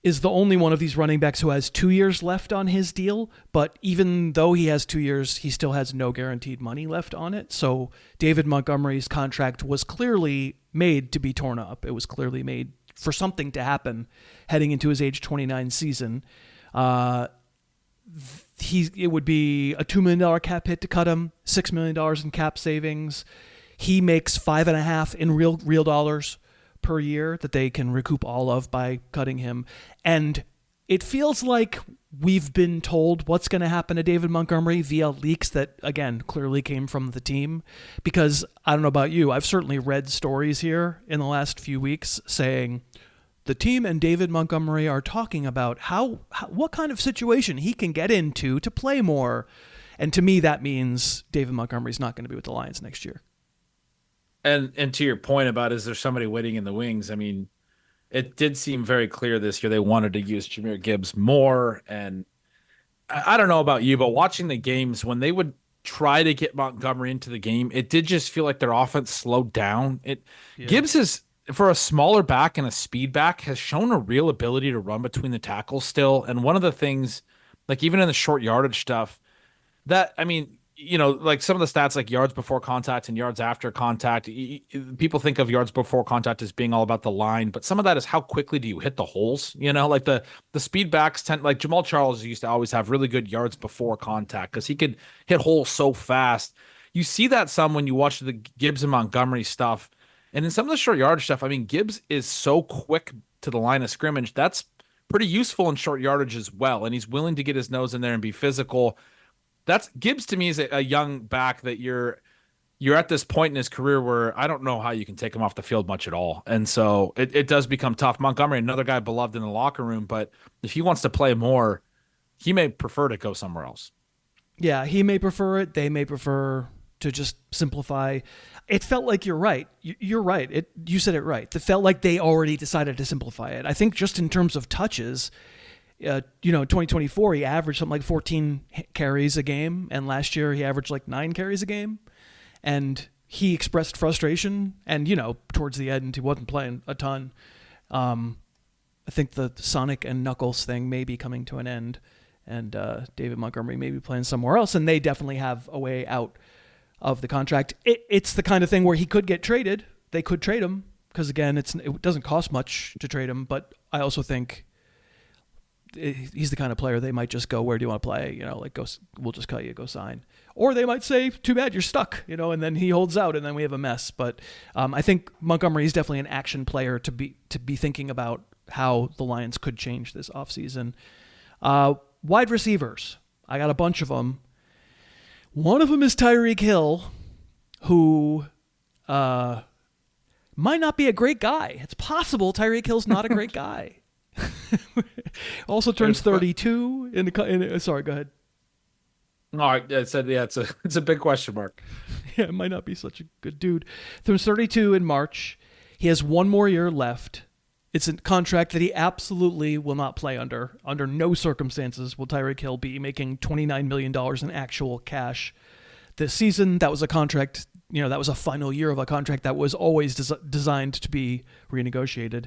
is the only one of these running backs who has 2 years left on his deal, but even though he has 2 years, he still has no guaranteed money left on it. So David Montgomery's contract was clearly made to be torn up. It was clearly made for something to happen heading into his age 29 season. It would be a $2 million cap hit to cut him, $6 million in cap savings. He makes $5.5 million in real dollars per year that they can recoup all of by cutting him. And it feels like we've been told what's going to happen to David Montgomery via leaks that, again, clearly came from the team. Because I don't know about you, I've certainly read stories here in the last few weeks saying the team and David Montgomery are talking about what kind of situation he can get into to play more. And to me, that means David Montgomery's not going to be with the Lions next year. And to your point about, is there somebody waiting in the wings? I mean, it did seem very clear this year they wanted to use Jahmyr Gibbs more. And I don't know about you, but watching the games, when they would try to get Montgomery into the game, it did just feel like their offense slowed down. Gibbs is, for a smaller back and a speed back, has shown a real ability to run between the tackles still. And one of the things, like even in the short yardage stuff, that, I mean, you know, like some of the stats like yards before contact and yards after contact, people think of yards before contact as being all about the line, but some of that is how quickly do you hit the holes? You know, like the speed backs tend, like Jamal Charles used to always have really good yards before contact because he could hit holes so fast. You see that some when you watch the Gibbs and Montgomery stuff. And in some of the short yardage stuff, I mean, Gibbs is so quick to the line of scrimmage. That's pretty useful in short yardage as well. And he's willing to get his nose in there and be physical. That's Gibbs to me is a young back that you're at this point in his career where I don't know how you can take him off the field much at all. And so it does become tough. Montgomery, another guy beloved in the locker room, but if he wants to play more, he may prefer to go somewhere else. Yeah, he may prefer it. They may prefer to just simplify. It felt like you're right. You're right. You said it right. It felt like they already decided to simplify it. I think just in terms of touches, 2024, he averaged something like 14 carries a game. And last year he averaged like 9 carries a game. And he expressed frustration. And, towards the end, he wasn't playing a ton. I think the Sonic and Knuckles thing may be coming to an end. And David Montgomery may be playing somewhere else. And they definitely have a way out of the contract. It's the kind of thing where he could get traded. They could trade him. Because, again, it doesn't cost much to trade him. But I also think he's the kind of player they might just go, where do you want to play? Go, we'll just cut you, go sign. Or they might say, too bad, you're stuck, and then he holds out and then we have a mess. But I think Montgomery is definitely an action player to be thinking about how the Lions could change this offseason. Wide receivers. I got a bunch of them. One of them is Tyreek Hill, who might not be a great guy. It's possible Tyreek Hill's not a great guy. Also turns 32 sorry, go ahead. No, I said, yeah, it's a big question mark. Yeah, it might not be such a good dude. Turns 32 in March. He has one more year left. It's a contract that he absolutely will not play under. Under no circumstances will Tyreek Hill be making $29 million in actual cash this season. That was a contract, that was a final year of a contract that was always designed to be renegotiated.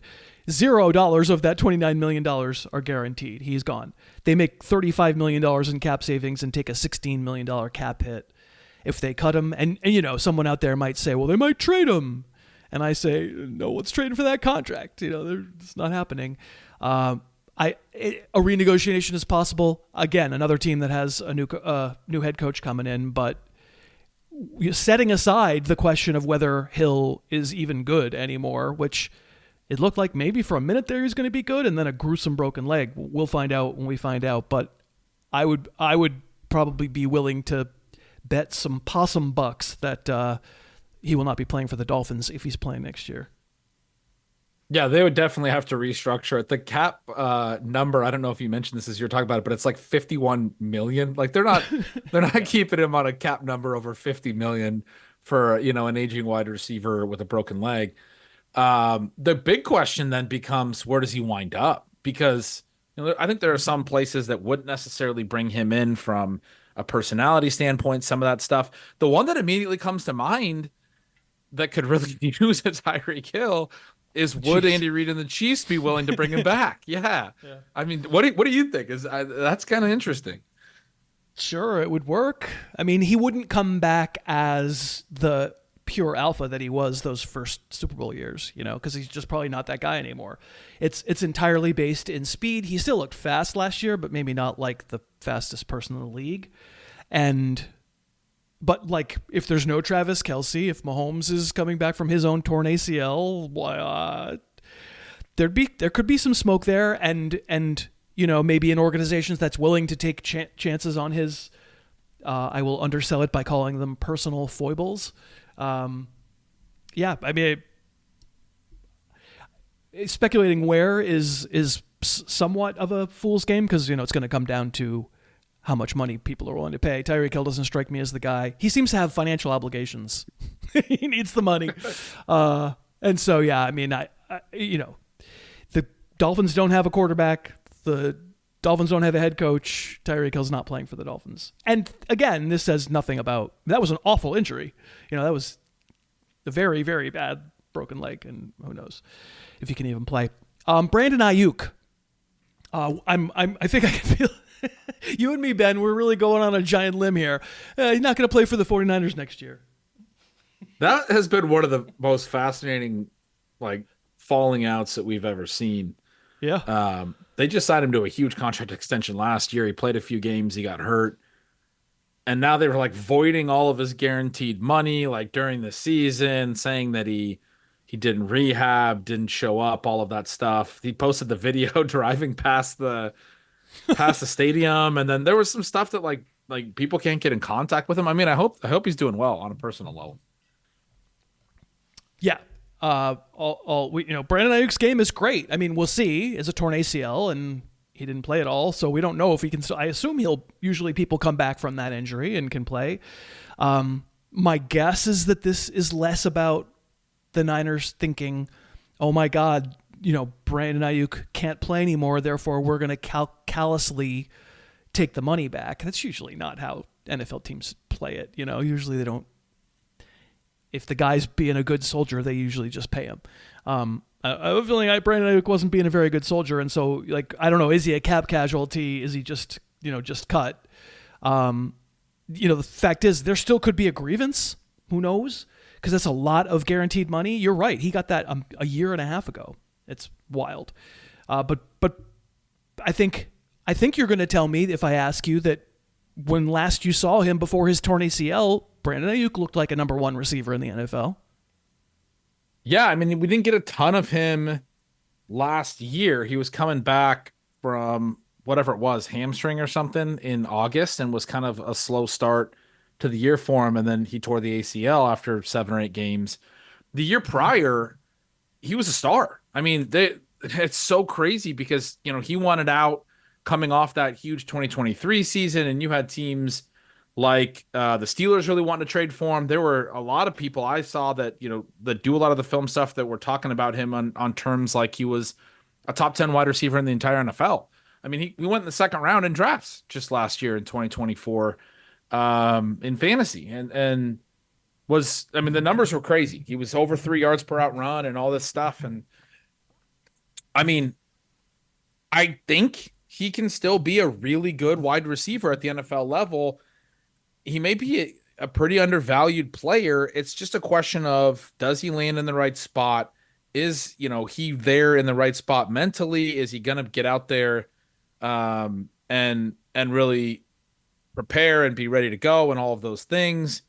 $0 of that $29 million are guaranteed. He's gone. They make $35 million in cap savings and take a $16 million cap hit if they cut him. And someone out there might say, well, they might trade him. And I say, no one's trading for that contract. It's not happening. A renegotiation is possible. Again, another team that has a new head coach coming in, but setting aside the question of whether Hill is even good anymore, which it looked like maybe for a minute there he's going to be good, and then a gruesome broken leg. We'll find out when we find out. But I would probably be willing to bet some possum bucks that he will not be playing for the Dolphins if he's playing next year. Yeah, they would definitely have to restructure it. The cap number, I don't know if you mentioned this as you're talking about it, but it's like 51 million. Like they're not keeping him on a cap number over 50 million for, an aging wide receiver with a broken leg. The big question then becomes, where does he wind up? Because I think there are some places that wouldn't necessarily bring him in from a personality standpoint, some of that stuff. The one that immediately comes to mind that could really use a Tyreek Hill is, would Andy Reid and the Chiefs be willing to bring him back? Yeah. I mean, what do you think? That's kind of interesting. Sure, it would work. I mean, he wouldn't come back as the pure alpha that he was those first Super Bowl years, because he's just probably not that guy anymore. It's entirely based in speed. He still looked fast last year, but maybe not like the fastest person in the league. And But like, if there's no Travis Kelce, if Mahomes is coming back from his own torn ACL, there could be some smoke there, and maybe in organizations that's willing to take chances on his. I will undersell it by calling them personal foibles. Speculating where is somewhat of a fool's game, because it's going to come down to how much money people are willing to pay. Tyreek Hill doesn't strike me as the guy. He seems to have financial obligations. He needs the money. And so, the Dolphins don't have a quarterback. The Dolphins don't have a head coach. Tyreek Hill's not playing for the Dolphins. And again, this says nothing about, that was an awful injury. That was a very, very bad broken leg, and who knows if he can even play. Brandon Aiyuk. I think I can feel you and me, Ben, we're really going on a giant limb here. He's not going to play for the 49ers next year. That has been one of the most fascinating, falling outs that we've ever seen. Yeah. They just signed him to a huge contract extension last year. He played a few games. He got hurt. And now they were voiding all of his guaranteed money, during the season, saying that he didn't rehab, didn't show up, all of that stuff. He posted the video driving past the stadium, and then there was some stuff that like people can't get in contact with him. I mean, I hope he's doing well on a personal level. Yeah. Brandon Ayuk's game is great. I mean, we'll see. It's a torn ACL, and he didn't play at all, so we don't know if he can. I assume usually people come back from that injury and can play. My guess is that this is less about the Niners thinking, oh my God, Brandon Aiyuk can't play anymore, therefore we're going to callously take the money back. That's usually not how NFL teams play it. Usually they don't. If the guy's being a good soldier, they usually just pay him. I have a feeling Brandon Aiyuk wasn't being a very good soldier, and so I don't know, is he a cap casualty? Is he just cut? The fact is there still could be a grievance. Who knows? Because that's a lot of guaranteed money. You're right. He got that a year and a half ago. It's wild. But I think you're going to tell me, if I ask you, that when last you saw him before his torn ACL, Brandon Aiyuk looked like a number one receiver in the NFL. Yeah, I mean, we didn't get a ton of him last year. He was coming back from whatever it was, hamstring or something, in August, and was kind of a slow start to the year for him, and then he tore the ACL after 7 or 8 games. The year prior, he was a star. I mean, it's so crazy because, he wanted out coming off that huge 2023 season, and you had teams like the Steelers really wanting to trade for him. There were a lot of people I saw that, that do a lot of the film stuff that were talking about him on terms like he was a top 10 wide receiver in the entire NFL. I mean, he went in the second round in drafts just last year in 2024. In fantasy, and the numbers were crazy. He was over 3 yards per out run and all this stuff. And I mean, I think he can still be a really good wide receiver at the NFL level. He may be a pretty undervalued player. It's just a question of, does he land in the right spot? Is, he there in the right spot mentally? Is he going to get out there, and really prepare and be ready to go and all of those things?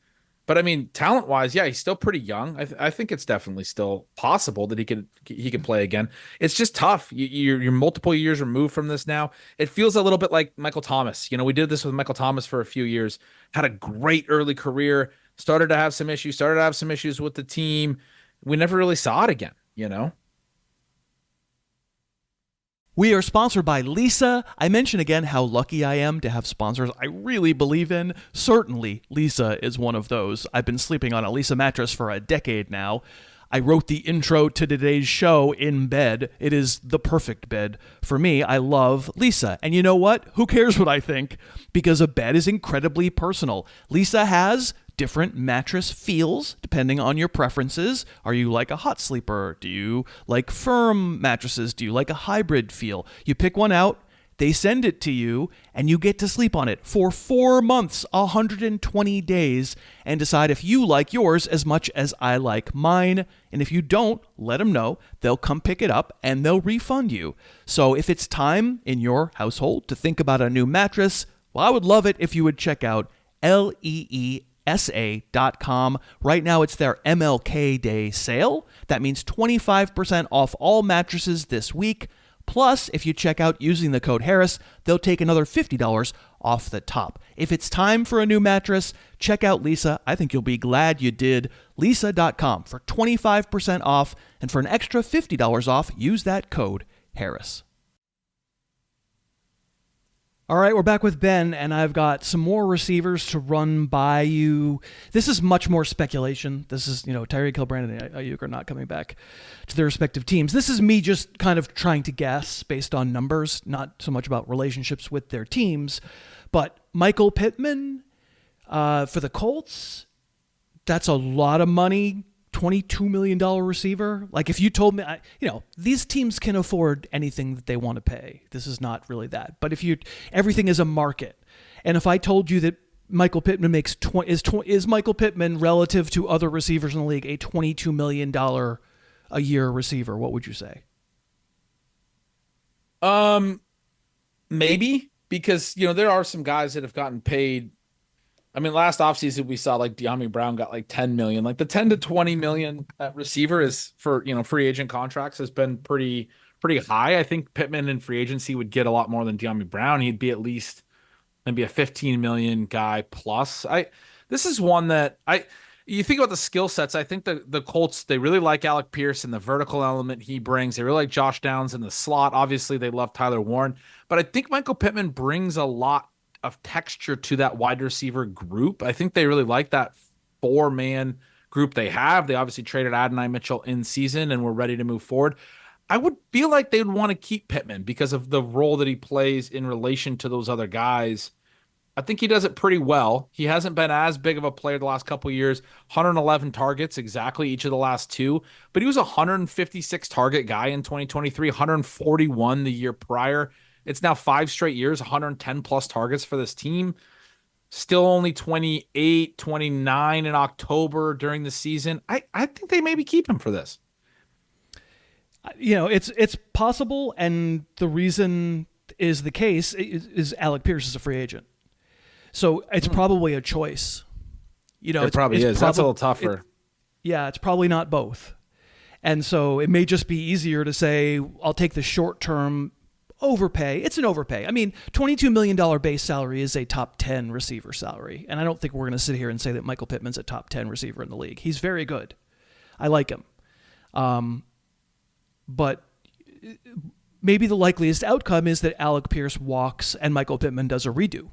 But I mean, talent-wise, yeah, he's still pretty young. I think it's definitely still possible that he could play again. It's just tough. You're multiple years removed from this now. It feels a little bit like Michael Thomas. We did this with Michael Thomas for a few years. Had a great early career. Started to have some issues. With the team. We never really saw it again. We are sponsored by Lisa. I mention again how lucky I am to have sponsors I really believe in. Certainly, Lisa is one of those. I've been sleeping on a Lisa mattress for a decade now. I wrote the intro to today's show in bed. It is the perfect bed. For me, I love Lisa. And you know what? Who cares what I think? Because a bed is incredibly personal. Lisa has different mattress feels depending on your preferences. Are you like a hot sleeper? Do you like firm mattresses? Do you like a hybrid feel? You pick one out, they send it to you, and you get to sleep on it for 4 months, 120 days, and decide if you like yours as much as I like mine. And if you don't, let them know. They'll come pick it up and they'll refund you. So if it's time in your household to think about a new mattress, well, I would love it if you would check out LEESA. sa.com. Right now it's their MLK Day sale. That means 25% off all mattresses this week. Plus, if you check out using the code Harris, they'll take another $50 off the top. If it's time for a new mattress, check out Leesa. I think you'll be glad you did. Leesa.com for 25% off, and for an extra $50 off, use that code Harris. All right, we're back with Ben, and I've got some more receivers to run by you. This is much more speculation. This is, Tyreek Hill, Brandon Aiyuk are not coming back to their respective teams. This is me just kind of trying to guess based on numbers, not so much about relationships with their teams. But Michael Pittman for the Colts, that's a lot of money. $22 million receiver. Like if you told me, these teams can afford anything that they want to pay. This is not really that. But everything is a market. And if I told you that Michael Pittman is Michael Pittman relative to other receivers in the league a $22 million a year receiver, what would you say? Maybe, because there are some guys that have gotten paid. I mean, last offseason we saw like De'Ami Brown got like 10 million. Like the 10 to 20 million at receiver is for, free agent contracts has been pretty high. I think Pittman in free agency would get a lot more than De'Ami Brown. He'd be at least maybe a 15 million guy plus. This is one that you think about the skill sets. I think the Colts, they really like Alec Pierce and the vertical element he brings. They really like Josh Downs in the slot. Obviously they love Tyler Warren, but I think Michael Pittman brings a lot of texture to that wide receiver group. I think they really like that 4-man group they have. They obviously traded Adonai Mitchell in season and were ready to move forward. I would feel like they'd want to keep Pittman because of the role that he plays in relation to those other guys. I think he does it pretty well. He hasn't been as big of a player the last couple of years. 111 targets exactly each of the last two, but he was a 156 target guy in 2023, 141 the year prior. It's now 5 straight years, 110 plus targets for this team. Still only 28, 29 in October during the season. I think they maybe keep him for this. It's possible, and the reason is the case is Alec Pierce is a free agent. So it's probably a choice. It probably is. That's a little tougher. It's probably not both. And so it may just be easier to say, I'll take the short-term overpay. It's an overpay. I mean, $22 million base salary is a top 10 receiver salary. And I don't think we're going to sit here and say that Michael Pittman's a top 10 receiver in the league. He's very good. I like him. But maybe the likeliest outcome is that Alec Pierce walks and Michael Pittman does a redo.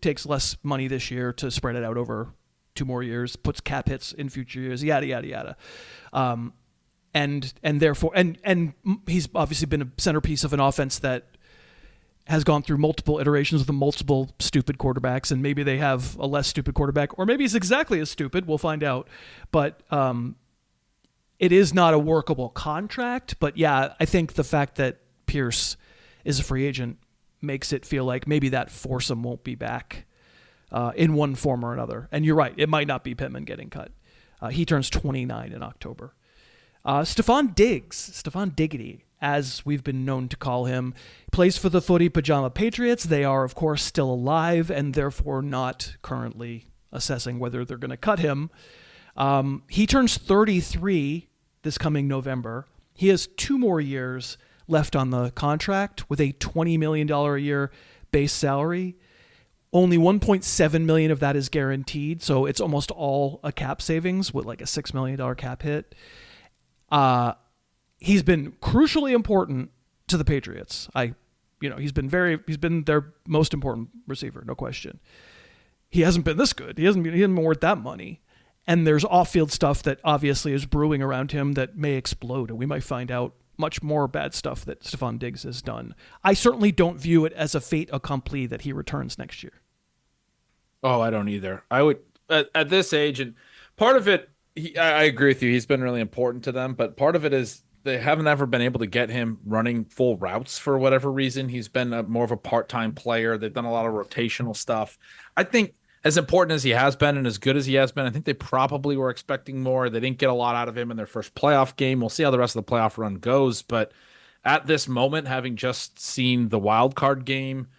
Takes less money this year to spread it out over 2 more years, puts cap hits in future years, yada, yada, yada. And therefore, and he's obviously been a centerpiece of an offense that has gone through multiple iterations with multiple stupid quarterbacks, and maybe they have a less stupid quarterback, or maybe he's exactly as stupid. We'll find out. But it is not a workable contract. But yeah, I think the fact that Pierce is a free agent makes it feel like maybe that foursome won't be back in one form or another. And you're right, it might not be Pittman getting cut. He turns 29 in October. Stefon Diggity, as we've been known to call him, plays for the Footy Pajama Patriots. They are, of course, still alive and therefore not currently assessing whether they're going to cut him. He turns 33 this coming November. He has 2 more years left on the contract with a $20 million a year base salary. Only $1.7 million of that is guaranteed, so it's almost all a cap savings with like a $6 million cap hit. He's been crucially important to the Patriots. He's been their most important receiver, no question. He hasn't been this good. He hasn't been worth that money. And there's off-field stuff that obviously is brewing around him that may explode, and we might find out much more bad stuff that Stefon Diggs has done. I certainly don't view it as a fait accompli that he returns next year. Oh, I don't either. I would at this age, and part of it, I agree with you. He's been really important to them, but part of it is they haven't ever been able to get him running full routes for whatever reason. He's been more of a part-time player. They've done a lot of rotational stuff. I think as important as he has been and as good as he has been, I think they probably were expecting more. They didn't get a lot out of him in their first playoff game. We'll see how the rest of the playoff run goes. But at this moment, having just seen the wild card game,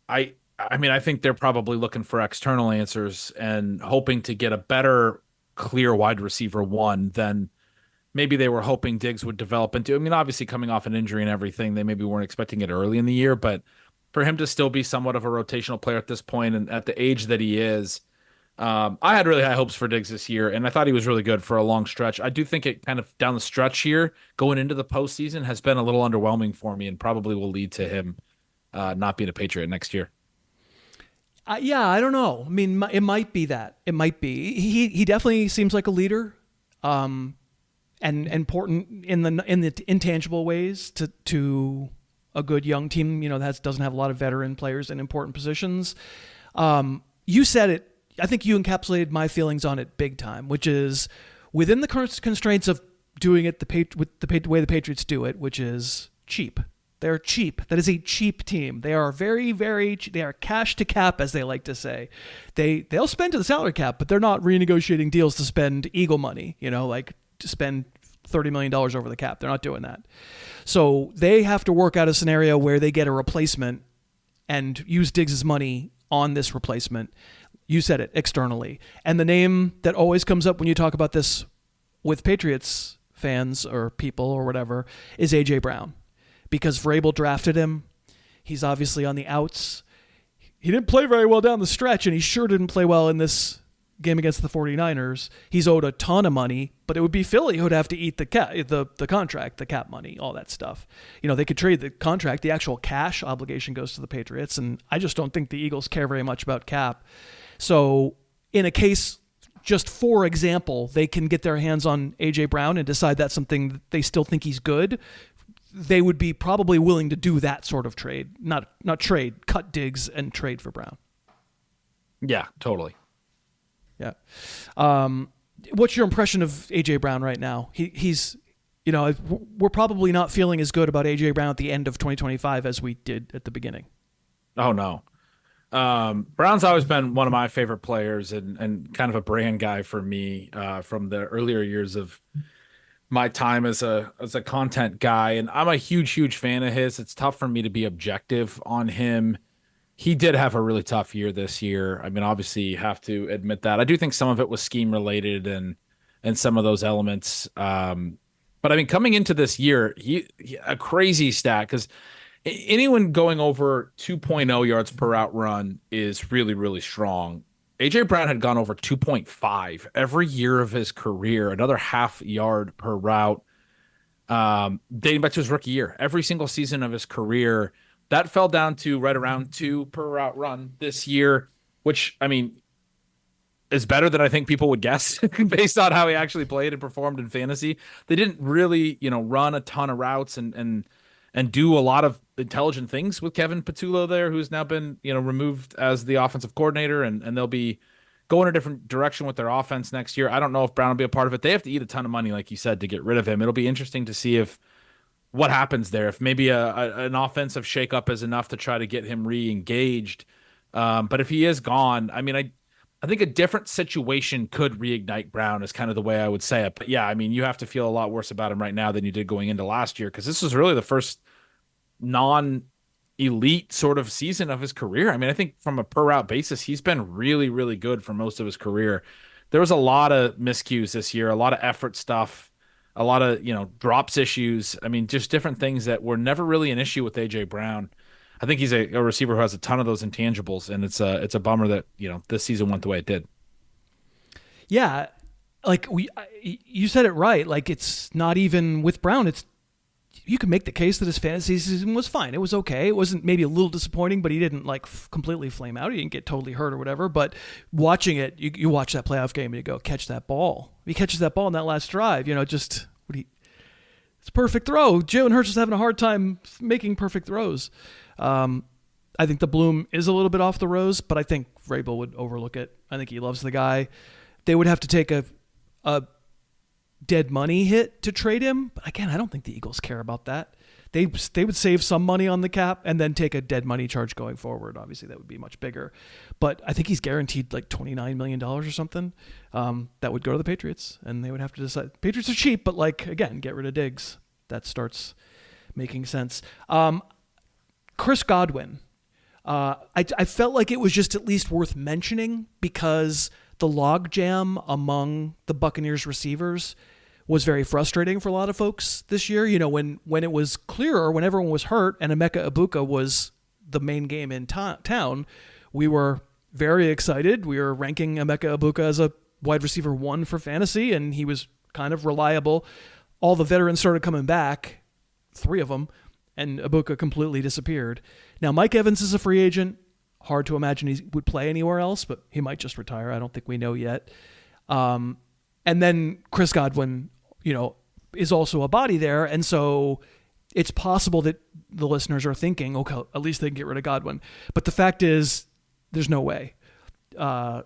I I mean, I think they're probably looking for external answers and hoping to get a better, clear wide receiver one than maybe they were hoping Diggs would develop into. I mean, obviously coming off an injury and everything, they maybe weren't expecting it early in the year, but for him to still be somewhat of a rotational player at this point and at the age that he is, I had really high hopes for Diggs this year, and I thought he was really good for a long stretch. I do think it kind of down the stretch here, going into the postseason, has been a little underwhelming for me and probably will lead to him not being a Patriot next year. Yeah, I don't know. I mean, it might be that. It might be. He definitely seems like a leader, and important in the intangible ways to a good young team. That doesn't have a lot of veteran players in important positions. You said it. I think you encapsulated my feelings on it big time, which is within the constraints of doing it with the way the Patriots do it, which is cheap. They're cheap. That is a cheap team. They are very, very. They are cash to cap, as they like to say. They'll spend to the salary cap, but they're not renegotiating deals to spend Eagle money. Like to spend $30 million over the cap. They're not doing that. So they have to work out a scenario where they get a replacement and use Diggs' money on this replacement. You said it, externally. And the name that always comes up when you talk about this with Patriots fans or people or whatever is A.J. Brown. Because Vrabel drafted him. He's obviously on the outs. He didn't play very well down the stretch, and he sure didn't play well in this game against the 49ers. He's owed a ton of money, but it would be Philly who would have to eat the contract, the cap money, all that stuff. They could trade the contract. The actual cash obligation goes to the Patriots, and I just don't think the Eagles care very much about cap. So in a case, just for example, they can get their hands on A.J. Brown and decide that's something that they still think he's good. They would be probably willing to do that sort of trade, not trade, cut Diggs and trade for Brown. Yeah, totally. Yeah. What's your impression of A.J. Brown right now? He's, we're probably not feeling as good about A.J. Brown at the end of 2025 as we did at the beginning. Oh, no. Brown's always been one of my favorite players and kind of a brand guy for me from the earlier years of my time as a content guy. And I'm a huge fan of his. It's tough for me to be objective on him. He did have a really tough year this year. I mean, obviously you have to admit that. I do think some of it was scheme related and some of those elements. But I mean, coming into this year, he a crazy stat, because anyone going over 2.0 yards per route run is really, really strong. A.J. Brown had gone over 2.5 every year of his career, another half yard per route, dating back to his rookie year. Every single season of his career, that fell down to right around 2 per route run this year, which, I mean, is better than I think people would guess based on how he actually played and performed in fantasy. They didn't really, run a ton of routes and do a lot of intelligent things with Kevin Patullo there, who's now been, removed as the offensive coordinator, and they'll be going a different direction with their offense next year. I don't know if Brown will be a part of it. They have to eat a ton of money, like you said, to get rid of him. It'll be interesting to see what happens there, if maybe an offensive shakeup is enough to try to get him re-engaged. But if he is gone, I mean, I think a different situation could reignite Brown, is kind of the way I would say it. But yeah, I mean, you have to feel a lot worse about him right now than you did going into last year, because this was really the first non-elite sort of season of his career. I mean, I think from a per route basis, he's been really, really good for most of his career. There was a lot of miscues this year, a lot of effort stuff, a lot of, drops issues. I mean, just different things that were never really an issue with A.J. Brown. I think he's a receiver who has a ton of those intangibles, and it's a bummer that, this season went the way it did. Yeah. Like you said it right. Like, it's not even with Brown. You can make the case that his fantasy season was fine. It was okay. It wasn't maybe a little disappointing, but he didn't completely flame out. He didn't get totally hurt or whatever. But watching it, you watch that playoff game and you go, catch that ball. He catches that ball in that last drive, it's a perfect throw. Jalen Hurts is having a hard time making perfect throws. I think the bloom is a little bit off the rose, but I think Vrabel would overlook it. I think he loves the guy. They would have to take a dead money hit to trade him. But again, I don't think the Eagles care about that. They would save some money on the cap and then take a dead money charge going forward. Obviously, that would be much bigger. But I think he's guaranteed like $29 million or something. That would go to the Patriots, and they would have to decide. Patriots are cheap, but again, get rid of Diggs. That starts making sense. Chris Godwin. I felt like it was just at least worth mentioning because the logjam among the Buccaneers receivers was very frustrating for a lot of folks this year. You know, when it was clearer, when everyone was hurt and Emeka Egbuka was the main game in town, we were very excited. We were ranking Emeka Egbuka as a wide receiver 1 for fantasy, and he was kind of reliable. All the veterans started coming back, 3 of them, and Egbuka completely disappeared. Now, Mike Evans is a free agent. Hard to imagine he would play anywhere else, but he might just retire. I don't think we know yet. And then Chris Godwin, you know, is also a body there. And so it's possible that the listeners are thinking, okay, at least they can get rid of Godwin. But the fact is, there's no way. $22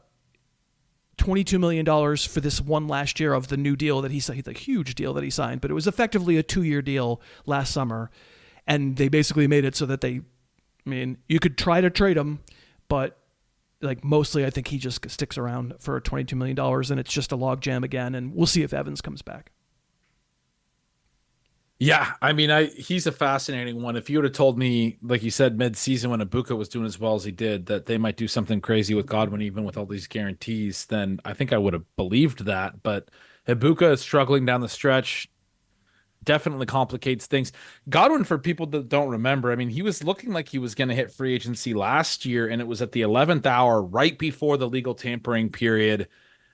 million for this one last year of the new deal that he signed, the huge deal that he signed, but it was effectively a 2-year deal last summer. And they basically made it so that you could try to trade him, but like mostly I think he just sticks around for $22 million and it's just a logjam again. And we'll see if Evans comes back. Yeah, I mean, he's a fascinating one. If you would have told me, like you said, mid-season when Egbuka was doing as well as he did, that they might do something crazy with Godwin, even with all these guarantees, then I think I would have believed that. But Egbuka is struggling down the stretch, definitely complicates things. Godwin, for people that don't remember, I mean, he was looking like he was going to hit free agency last year, and it was at the 11th hour, right before the legal tampering period.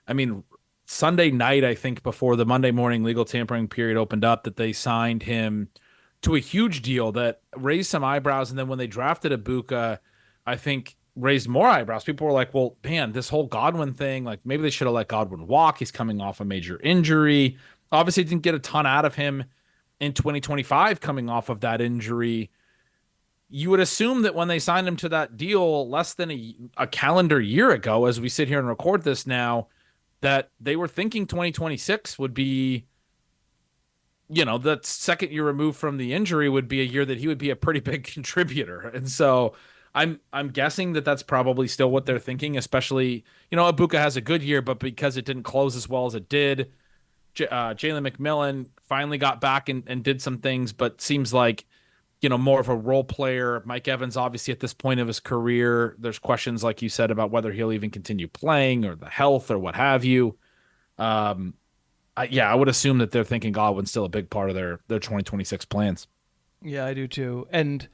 I mean, Sunday night, I think, before the Monday morning legal tampering period opened up, that they signed him to a huge deal that raised some eyebrows. And then when they drafted Egbuka, I think raised more eyebrows. People were like, well, man, this whole Godwin thing, like maybe they should have let Godwin walk. He's coming off a major injury. Obviously didn't get a ton out of him in 2025 coming off of that injury. You would assume that when they signed him to that deal less than a calendar year ago, as we sit here and record this now, that they were thinking 2026 would be, you know, the second year removed from the injury would be a year that he would be a pretty big contributor. And so I'm guessing that that's probably still what they're thinking, especially, you know, Egbuka has a good year, but because it didn't close as well as it did, Jalen McMillan finally got back and did some things, but seems like, you know, more of a role player. Mike Evans, obviously at this point of his career, there's questions, like you said, about whether he'll even continue playing or the health or what have you. I would assume that they're thinking Godwin's still a big part of their 2026 plans. Yeah, I do too. And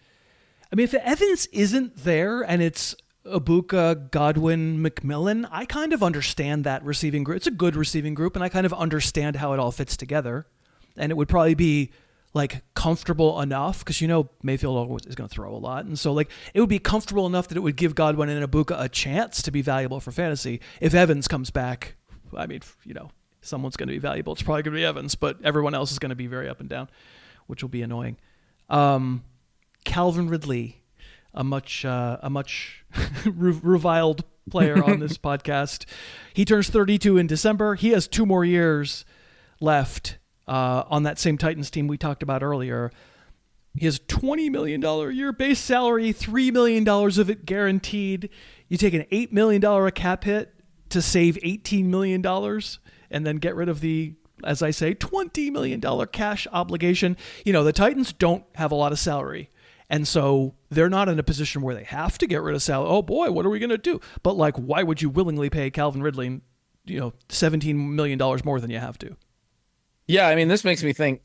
I mean, if Evans isn't there and it's Egbuka, Godwin, McMillan, I kind of understand that receiving group. It's a good receiving group, and I kind of understand how it all fits together. And it would probably be like comfortable enough, because you know Mayfield is going to throw a lot, and so like it would be comfortable enough that it would give Godwin and Egbuka a chance to be valuable for fantasy. If Evans comes back, I mean, you know, someone's going to be valuable. It's probably going to be Evans, but everyone else is going to be very up and down, which will be annoying. Calvin Ridley, a much reviled player on this podcast. He turns 32 in December. He has 2 more years left on that same Titans team we talked about earlier. He has $20 million a year base salary, $3 million of it guaranteed. You take an $8 million cap hit to save $18 million and then get rid of the, as I say, $20 million cash obligation. You know, the Titans don't have a lot of salary. And so they're not in a position where they have to get rid of salary. Oh boy, what are we going to do? But like, why would you willingly pay Calvin Ridley, you know, $17 million more than you have to? Yeah, I mean, this makes me think,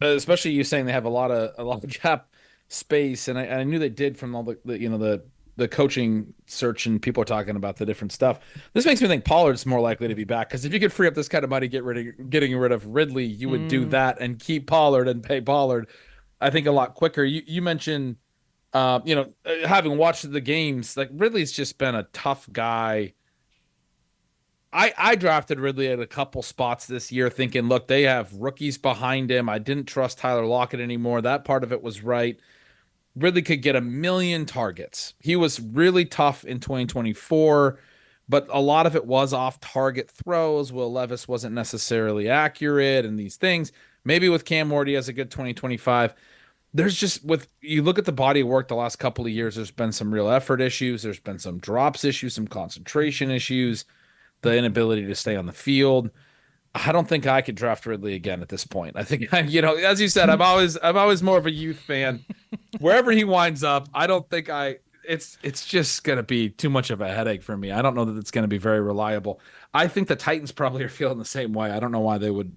especially you saying they have a lot of cap space, and I knew they did from all the coaching search, and people are talking about the different stuff. This makes me think Pollard's more likely to be back, because if you could free up this kind of money, getting rid of Ridley, you would do that and keep Pollard and pay Pollard, I think, a lot quicker. You mentioned, having watched the games, like Ridley's just been a tough guy. I drafted Ridley at a couple spots this year thinking, look, they have rookies behind him. I didn't trust Tyler Lockett anymore. That part of it was right. Ridley could get 1 million targets. He was really tough in 2024, but a lot of it was off-target throws. Will Levis wasn't necessarily accurate and these things. Maybe with Cam Ward, he has a good 2025. There's just, you look at the body of work the last couple of years, there's been some real effort issues. There's been some drops issues, some concentration issues, the inability to stay on the field. I don't think I could draft Ridley again at this point. I think, as you said, I'm always more of a youth fan. Wherever he winds up, I don't think it's just going to be too much of a headache for me. I don't know that it's going to be very reliable. I think the Titans probably are feeling the same way. I don't know why they would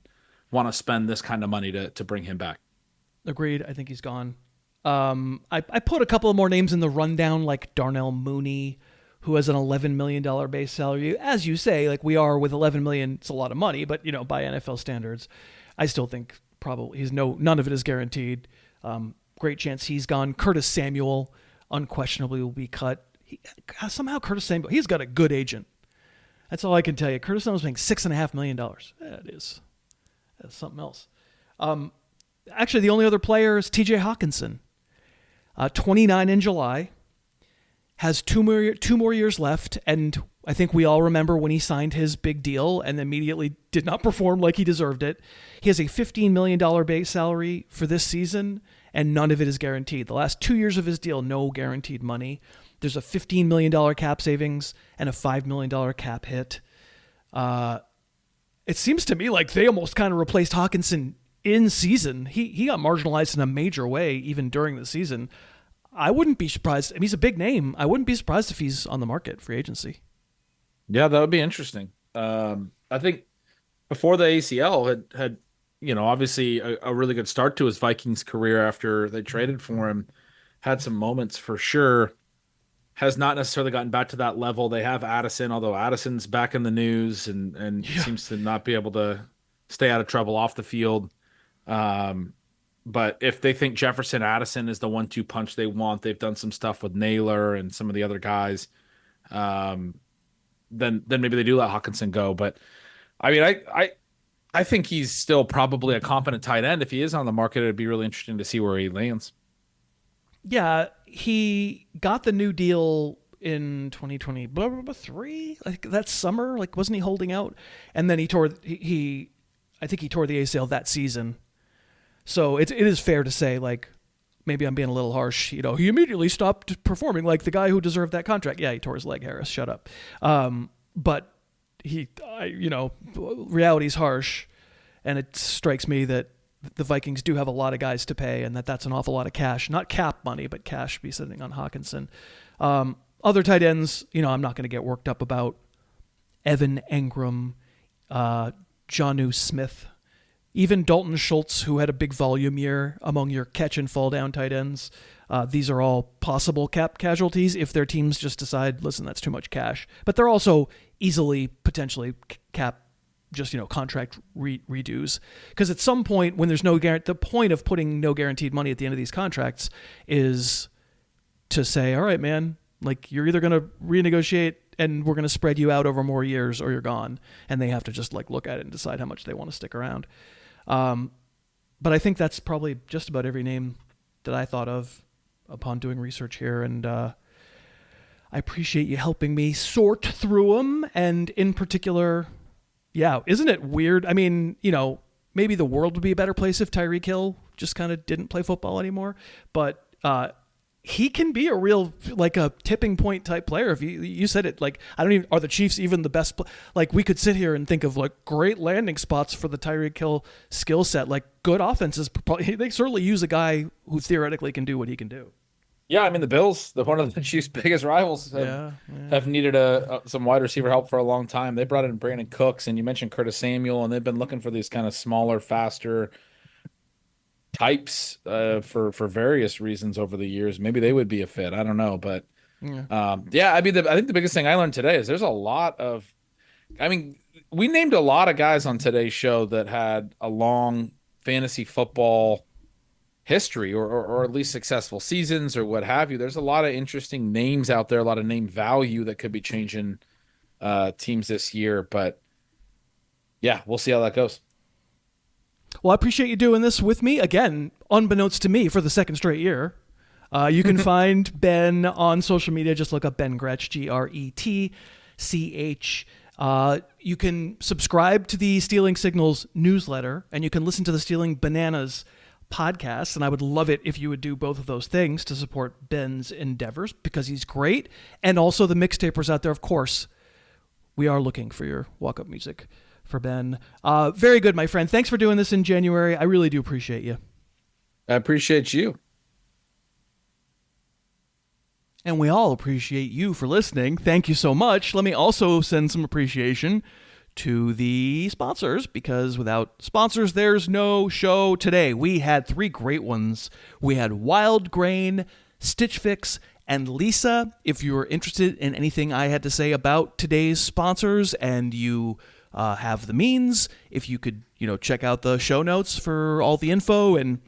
want to spend this kind of money to bring him back. Agreed. I think he's gone. I put a couple of more names in the rundown, like Darnell Mooney, who has an $11 million base salary. As you say, like we are with $11 million, it's a lot of money, but by NFL standards, I still think probably none of it is guaranteed. Great chance he's gone. Curtis Samuel unquestionably will be cut. Somehow Curtis Samuel, he's got a good agent. That's all I can tell you. Curtis Samuel's paying $6.5 million. That's something else. Actually, the only other player is TJ Hockenson. 29 in July. Has two more years left, and I think we all remember when he signed his big deal and immediately did not perform like he deserved it. He has a $15 million base salary for this season, and none of it is guaranteed. The last 2 years of his deal, no guaranteed money. There's a $15 million cap savings and a $5 million cap hit. It seems to me like they almost kind of replaced Hockenson in season. He got marginalized in a major way even during the season. I wouldn't be surprised. I mean, he's a big name. I wouldn't be surprised if he's on the market, free agency. Yeah, that would be interesting. I think before the ACL had obviously a really good start to his Vikings career after they traded for him. Had some moments for sure. Has not necessarily gotten back to that level. They have Addison, although Addison's back in the news and seems to not be able to stay out of trouble off the field. But if they think Jefferson Addison is the 1-2 punch they want, they've done some stuff with Naylor and some of the other guys. Then maybe they do let Hockenson go. But I mean, I think he's still probably a competent tight end. If he is on the market, it'd be really interesting to see where he lands. Yeah, he got the new deal in 2023, like that summer. Like, wasn't he holding out? And then I think he tore the ACL that season. So it is fair to say, like, maybe I'm being a little harsh. He immediately stopped performing like the guy who deserved that contract. Yeah, he tore his leg, Harris. Shut up. But reality's harsh, and it strikes me that the Vikings do have a lot of guys to pay, and that's an awful lot of cash. Not cap money, but cash to be sitting on Hockenson. Other tight ends, I'm not going to get worked up about. Evan Engram, Jonnu Smith, even Dalton Schultz, who had a big volume year among your catch and fall down tight ends. These are all possible cap casualties if their teams just decide, listen, that's too much cash. But they're also easily potentially cap contract redos. Because at some point when there's no the point of putting no guaranteed money at the end of these contracts is to say, all right, man, like you're either going to renegotiate and we're going to spread you out over more years or you're gone. And they have to just like look at it and decide how much they want to stick around. But I think that's probably just about every name that I thought of upon doing research here. And I appreciate you helping me sort through them. And in particular, yeah, isn't it weird? I mean, maybe the world would be a better place if Tyreek Hill just kind of didn't play football anymore. But he can be a real, like a tipping point type player. If you said it, like, are the Chiefs even the best? Like, we could sit here and think of like great landing spots for the Tyreek Hill skill set, like good offenses. They certainly use a guy who theoretically can do what he can do. Yeah, I mean, the Bills, one of the Chiefs' biggest rivals, have needed some wide receiver help for a long time. They brought in Brandon Cooks, and you mentioned Curtis Samuel, and they've been looking for these kind of smaller, faster types for various reasons over the years. Maybe they would be a fit. I don't know, but I think the biggest thing I learned today is there's a lot of. I mean, we named a lot of guys on today's show that had a long fantasy football history or at least successful seasons or what have you. There's a lot of interesting names out there, a lot of name value that could be changing teams this year. But yeah, we'll see how that goes. Well, I appreciate you doing this with me again, unbeknownst to me, for the second straight year. You can find Ben on social media. Just look up Ben Gretch, Gretch. You can subscribe to the Stealing Signals newsletter, and you can listen to the Stealing Bananas podcast. And I would love it if you would do both of those things to support Ben's endeavors, because he's great. And also the mixtapers out there, of course. We are looking for your walk-up music for Ben. Very good, my friend. Thanks for doing this in January. I really do appreciate you. I appreciate you. And we all appreciate you for listening. Thank you so much. Let me also send some appreciation to the sponsors, because without sponsors, there's no show today. We had 3 great ones. We had Wild Grain, Stitch Fix, and Lisa. If you're interested in anything I had to say about today's sponsors and you have the means, if you could, check out the show notes for all the info and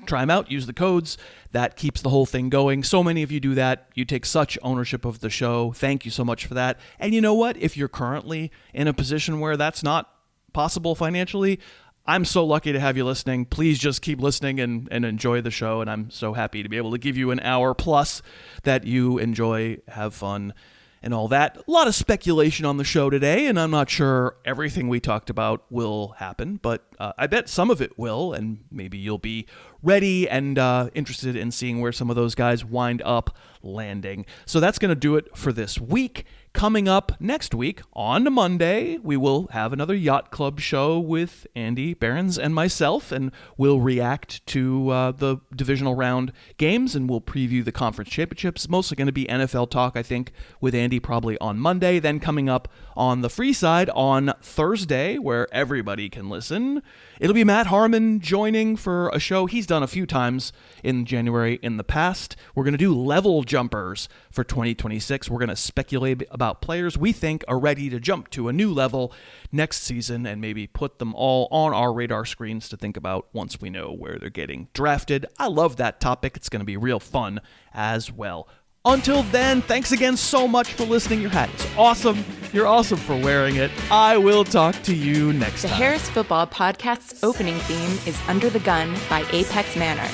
try them out, use the codes. That keeps the whole thing going. So many of you do that. You take such ownership of the show. Thank you so much for that. And you know what? If you're currently in a position where that's not possible financially, I'm so lucky to have you listening. Please just keep listening and enjoy the show. And I'm so happy to be able to give you an hour plus that you enjoy, have fun, and all that. A lot of speculation on the show today, and I'm not sure everything we talked about will happen, but I bet some of it will, and maybe you'll be ready and interested in seeing where some of those guys wind up landing. So that's going to do it for this week. Coming up next week, on Monday, we will have another Yacht Club show with Andy Behrens and myself, and we'll react to the divisional round games, and we'll preview the conference championships. Mostly going to be NFL talk, I think, with Andy probably on Monday. Then coming up on the free side on Thursday, where everybody can listen, it'll be Matt Harmon joining for a show he's done a few times in January in the past. We're going to do level jumpers for 2026. We're going to speculate about players we think are ready to jump to a new level next season and maybe put them all on our radar screens to think about once we know where they're getting drafted. I love that topic. It's going to be real fun as well. Until then, thanks again so much for listening. Your hat is awesome. You're awesome for wearing it. I will talk to you next time. The Harris Football Podcast's opening theme is Under the Gun by Apex Manor.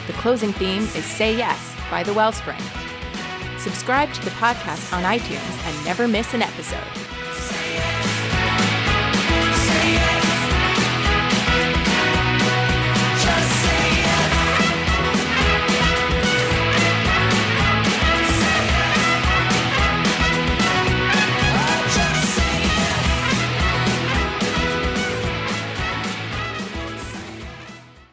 The closing theme is Say Yes by The Wellspring. Subscribe to the podcast on iTunes and never miss an episode.